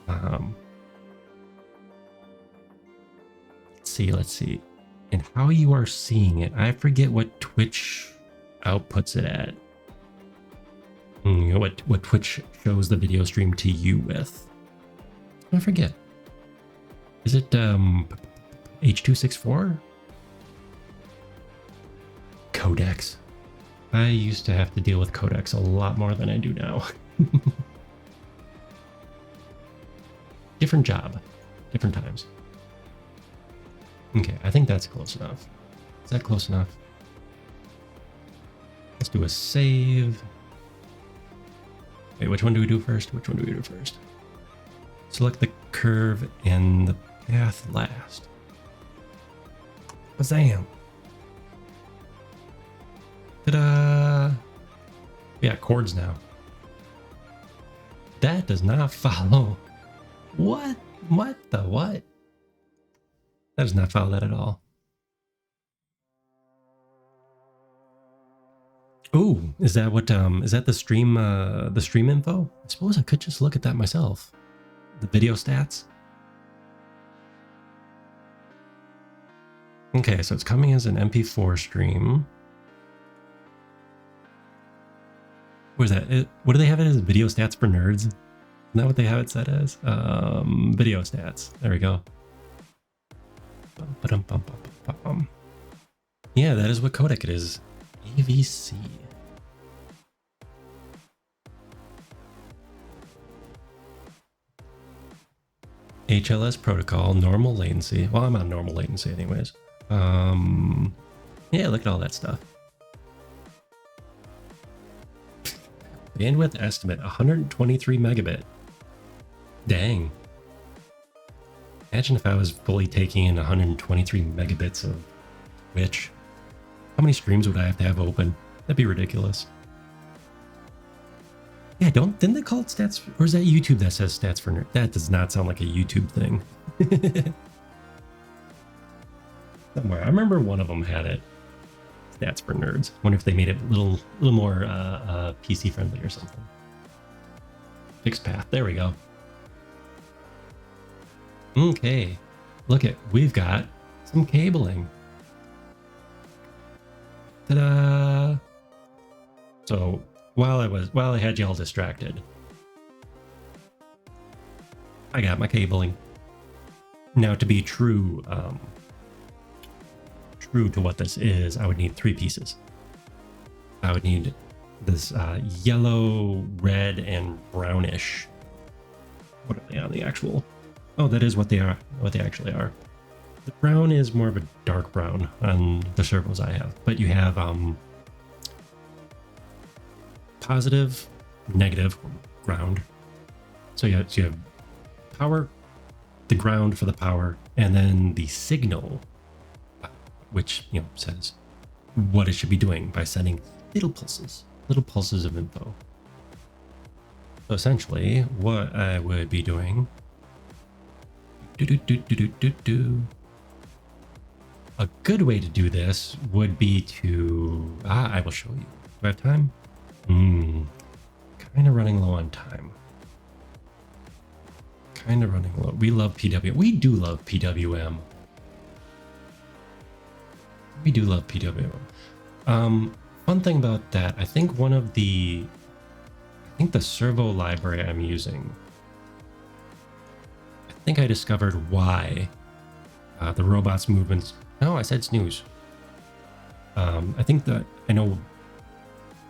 Let's see. And how you are seeing it, I forget what Twitch outputs it at. You know what Twitch shows the video stream to you with. I forget. Is it H.264? Codecs. I used to have to deal with codecs a lot more than I do now. Different job, different times. Okay, I think that's close enough. Is that close enough? Let's do a save. Wait, which one do we do first? Which one do we do first? Select the curve and the path last. Bazam! Ta-da! Yeah, chords now. That does not follow. What? What the what? That does not follow that at all. Ooh, is that what is that the stream info? I suppose I could just look at that myself. The video stats. Okay, so it's coming as an MP4 stream. What is that? What do they have it as? Video stats for nerds? Isn't that what they have it set as? Video stats. There we go. Yeah, that is what codec it is. AVC. HLS protocol, normal latency. Well, I'm on normal latency anyways. Yeah, look at all that stuff. Bandwidth estimate, 123 megabit. Dang. Imagine if I was fully taking in 123 megabits of Twitch. How many streams would I have to have open? That'd be ridiculous. Yeah, didn't they call it stats? Or is that YouTube that says stats for nerd? That does not sound like a YouTube thing. Somewhere. I remember one of them had it. Stats for nerds. Wonder if they made it a little more PC friendly or something. Fixed path. There we go. Okay. Look at, we've got some cabling. Ta-da! So while I had y'all distracted, I got my cabling. Now to be true to what this is, I would need 3 pieces. I would need this yellow, red, and brownish. What are they on the actual? Oh, that is what they are. What they actually are. The brown is more of a dark brown on the servos I have, but you have positive, negative, ground. So you have power, the ground for the power, and then the signal, which says what it should be doing by sending little pulses of info. So essentially, what I would be doing. A good way to do this would be to... I will show you. Do I have time? Kind of running low on time. Kind of running low. We love PWM. We do love PWM. We do love PWM. Fun thing about that, I think the servo library I'm using, I think I discovered why the robot's movements... No, I said snooze. I think that I have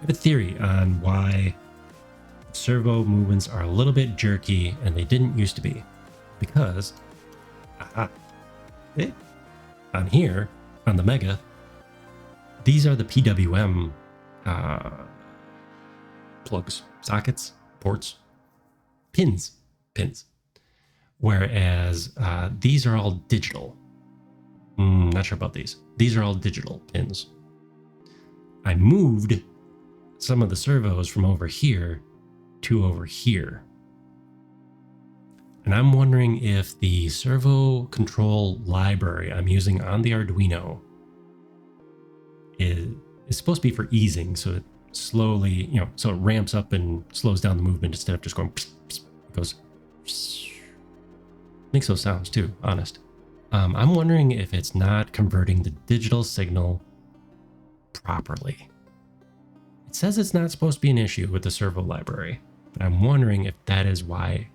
a theory on why servo movements are a little bit jerky and they didn't used to be. Because on here, on the Mega, these are the PWM plugs, sockets, ports, pins. Whereas these are all digital. Not sure about these. These are all digital pins. I moved some of the servos from over here to over here. And I'm wondering if the servo control library I'm using on the Arduino is supposed to be for easing, so it slowly, so it ramps up and slows down the movement instead of just going, pss, pss, it goes, pss. Makes those sounds too, honest. I'm wondering if it's not converting the digital signal properly. It says it's not supposed to be an issue with the servo library, but I'm wondering if that is why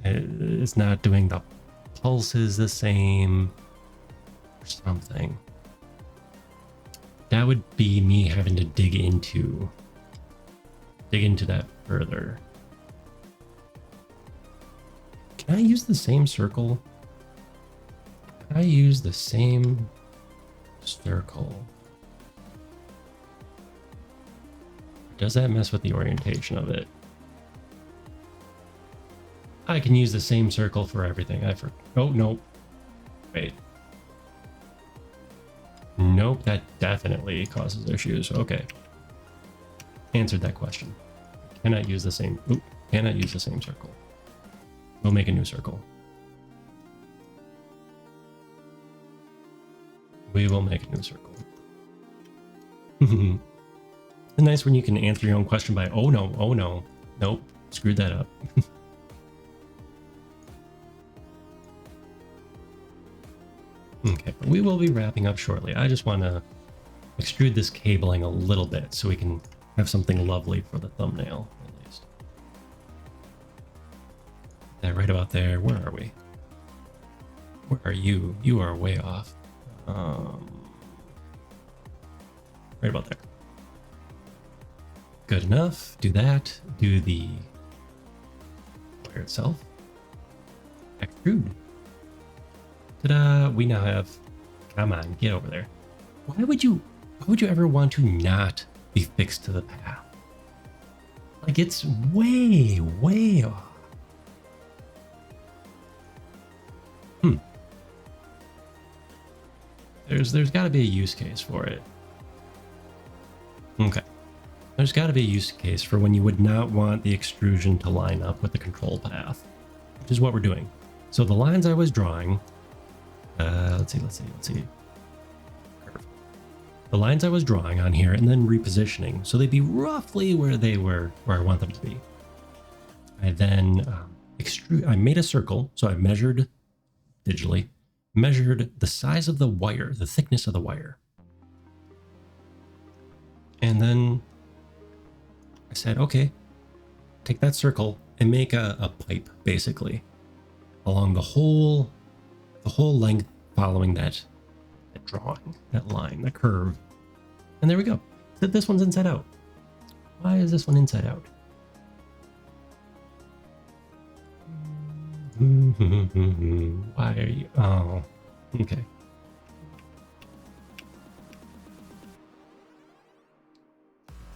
it's not doing the pulses the same or something. That would be me having to dig into that further. Can I use the same circle? Can I use the same circle? Does that mess with the orientation of it? I can use the same circle for everything. Oh, nope. Wait. Nope, that definitely causes issues. Okay. answered that question. Cannot use the same. Cannot use the same circle. We'll make a new circle. We will make a new circle. It's nice when you can answer your own question by, oh no, nope, screwed that up. Okay, we will be wrapping up shortly. I just want to extrude this cabling a little bit so we can have something lovely for the thumbnail, at least. That right about there. Where are we? Where are you? You are way off. Right about there. Good enough. Do that. Do the wire itself. Extrude. Ta-da! We now have. Come on, get over there. Why would you ever want to not be fixed to the path? Like, it's way, way off. There's got to be a use case for it. Okay. There's got to be a use case for when you would not want the extrusion to line up with the control path, which is what we're doing. So the lines I was drawing, let's see. Curve. The lines I was drawing on here and then repositioning, so they'd be roughly where they were, where I want them to be. I then I made a circle, so I measured digitally, measured the size of the wire, the thickness of the wire. And then I said, okay, take that circle and make a pipe, basically, along the whole length following that drawing, that line, that curve. And there we go. This one's inside out. Why is this one inside out? Why are you? Oh, okay.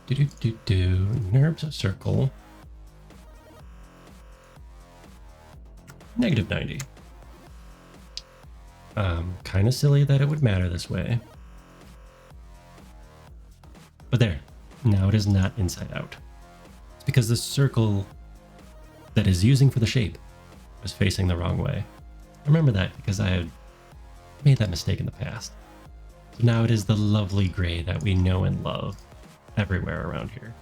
NURBS circle. -90. Kind of silly that it would matter this way. But there. Now it is not inside out. It's because the circle that is using for the shape was facing the wrong way. I remember that because I had made that mistake in the past. So now it is the lovely gray that we know and love everywhere around here.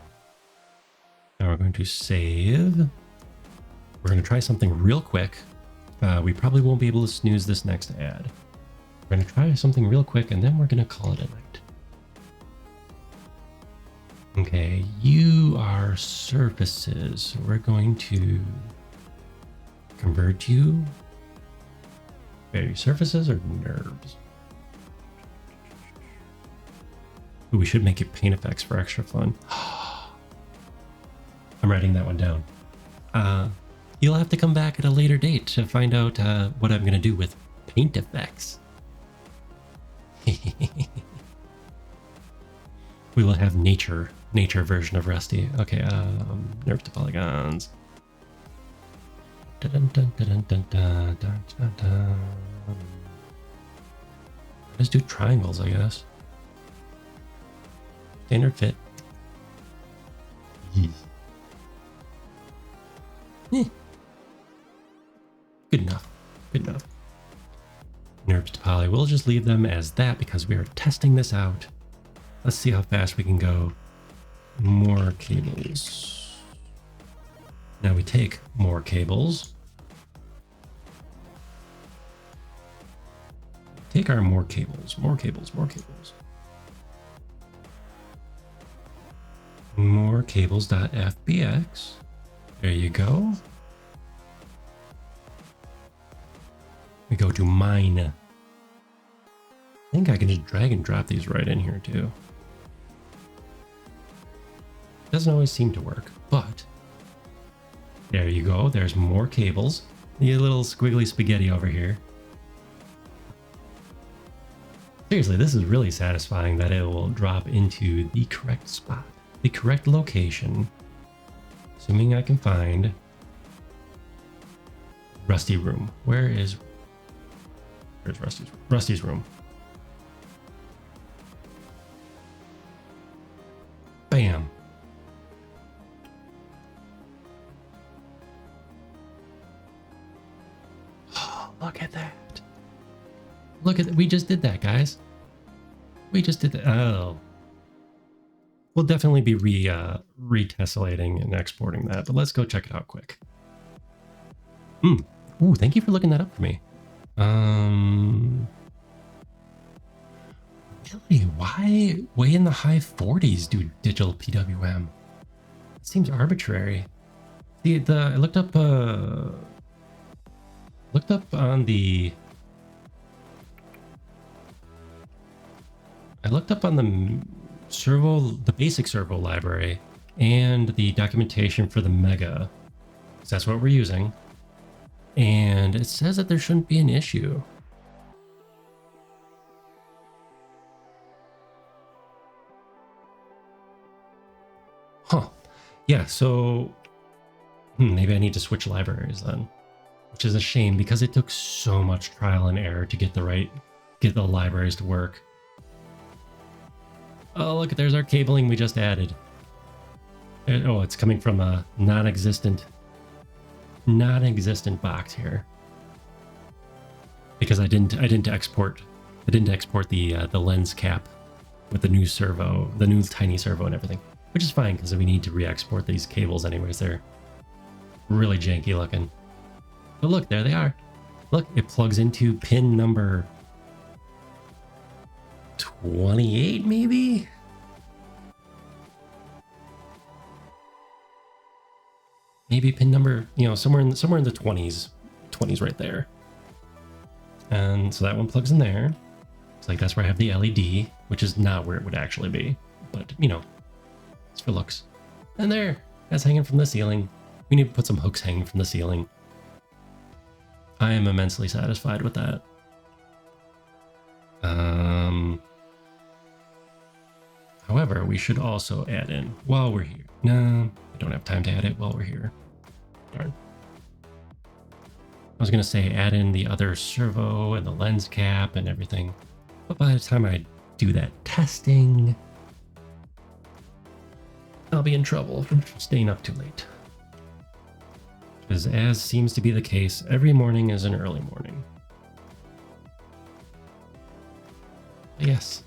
Now we're going to save. We're going to try something real quick. We probably won't be able to snooze this next ad. We're going to try something real quick and then we're going to call it a night. Okay, you are surfaces. We're going to convert you. Are you surfaces or NURBS? Ooh, we should make it paint effects for extra fun. I'm writing that one down. You'll have to come back at a later date to find out what I'm going to do with paint effects. We will have nature version of Rusty. Okay, NURBS to polygons. Let's do triangles, I guess. Standard fit. Good enough. Good enough. NURBS to poly. We'll just leave them as that because we are testing this out. Let's see how fast we can go. More cables. Now we take more cables. Take our more cables. More cables. More cables.fbx. There you go. We go to mine. I think I can just drag and drop these right in here too. Doesn't always seem to work, but there you go. There's more cables. The little squiggly spaghetti over here. Seriously, this is really satisfying that it will drop into the correct spot, the correct location. Assuming I can find Rusty room. Where's Rusty's room? Bam. look at that. Look at that. We just did that, guys. We just did that. Oh. We'll definitely be retessellating and exporting that, but let's go check it out quick. Ooh, thank you for looking that up for me. Really, why way in the high 40s do digital PWM? It seems arbitrary. I looked up on the the basic servo library and the documentation for the Mega, because that's what we're using, and it says that there shouldn't be an issue. Huh. Yeah, so maybe I need to switch libraries then, which is a shame because it took so much trial and error to get the libraries to work. Oh, look, there's our cabling we just added. Oh, it's coming from a non-existent box here. Because I didn't export the lens cap with the new servo, the new tiny servo and everything, which is fine because we need to re-export these cables anyways. They're really janky looking. But look, there they are. Look, it plugs into pin number 28 maybe? Maybe pin number, somewhere in the 20s right there. And so that one plugs in there. It's like that's where I have the LED, which is not where it would actually be, but it's for looks. And there, that's hanging from the ceiling. We need to put some hooks hanging from the ceiling. I am immensely satisfied with that. However, we should also add in while we're here. No, I don't have time to add it while we're here. Darn. I was going to say add in the other servo and the lens cap and everything. But by the time I do that testing, I'll be in trouble for staying up too late. Because as seems to be the case, every morning is an early morning. Yes.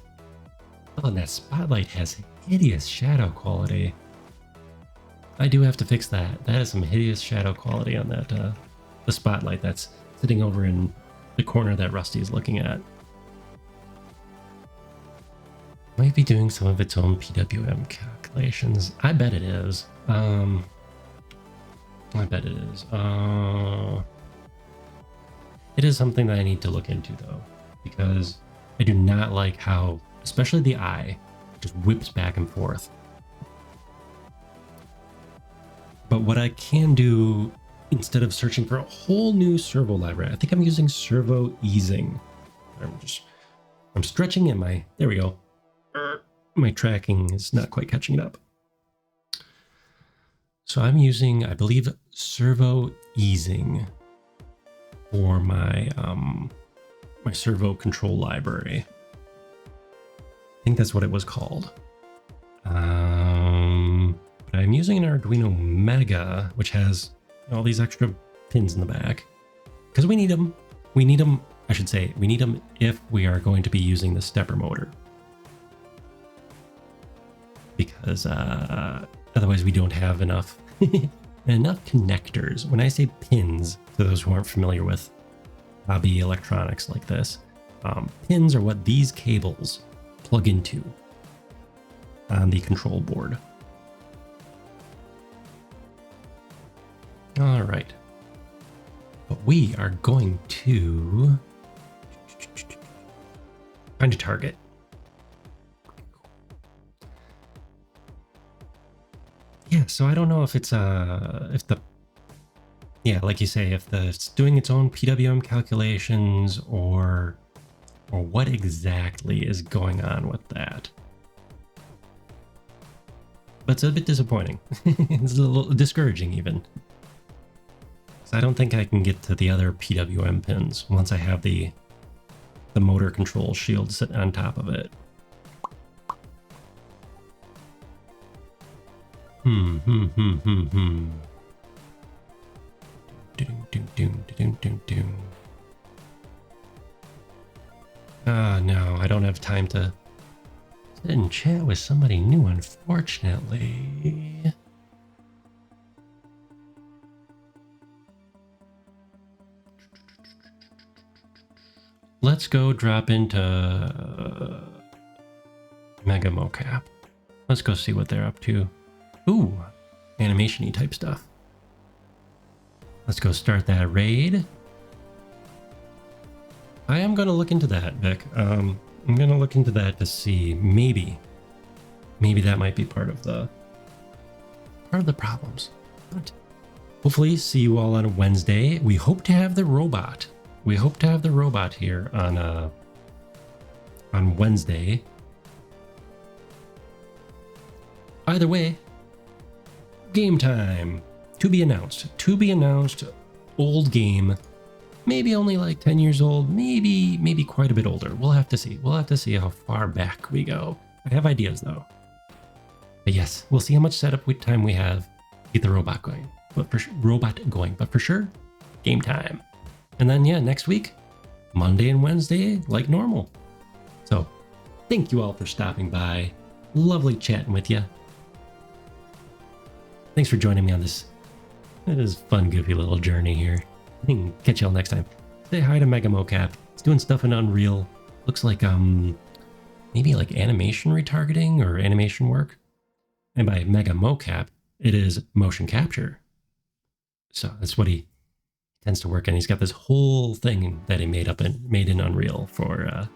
Oh, and that spotlight has hideous shadow quality. I do have to fix that. That is some hideous shadow quality on that, the spotlight that's sitting over in the corner that Rusty is looking at. Might be doing some of its own PWM calculations. I bet it is. I bet it is. It is something that I need to look into though, because I do not like how, especially the eye, just whips back and forth. But what I can do, instead of searching for a whole new servo library, I think I'm using servo easing. I'm stretching and there we go. My tracking is not quite catching it up. So I'm using, I believe, servo easing for my my servo control library. I think that's what it was called. But I'm using an Arduino Mega, which has all these extra pins in the back because we need them. We need them. I should say we need them if we are going to be using the stepper motor, because otherwise we don't have enough connectors. When I say pins, to those who aren't familiar with hobby electronics like this, pins are what these cables plug into on the control board. All right, but we are going to find a target. Yeah, so I don't know if it's like you say, if it's doing its own PWM calculations or what exactly is going on with that. But it's a bit disappointing. It's a little discouraging even. So I don't think I can get to the other PWM pins once I have the motor control shield sitting on top of it. Ah, no, I don't have time to sit and chat with somebody new, unfortunately. Let's go drop into Mega Mocap. Let's go see what they're up to. Ooh, animation-y type stuff. Let's go start that raid. I am going to look into that, Vic. I'm going to look into that to see maybe that might be part of the problems. But hopefully see you all on Wednesday. We hope to have the robot. We hope to have the robot here on Wednesday. Either way, game time. To be announced. To be announced. Old game. Maybe only like 10 years old. Maybe quite a bit older. We'll have to see. We'll have to see how far back we go. I have ideas though. But yes, we'll see how much setup time we have to get the robot going. But for sure, game time. And then yeah, next week, Monday and Wednesday, like normal. So, thank you all for stopping by. Lovely chatting with you. Thanks for joining me on this fun, goofy little journey here. Catch y'all next time. Say hi to Mega Mocap. It's doing stuff in Unreal. Looks like maybe like animation retargeting or animation work. And by Mega Mocap, it is motion capture. So that's what he tends to work in. He's got this whole thing that he made in Unreal for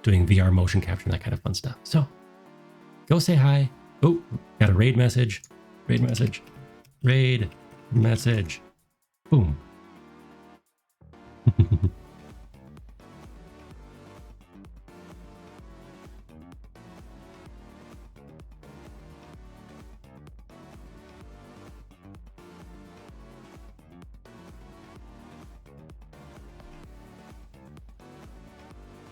doing VR motion capture and that kind of fun stuff. So go say hi. Oh, got a raid message. Raid message.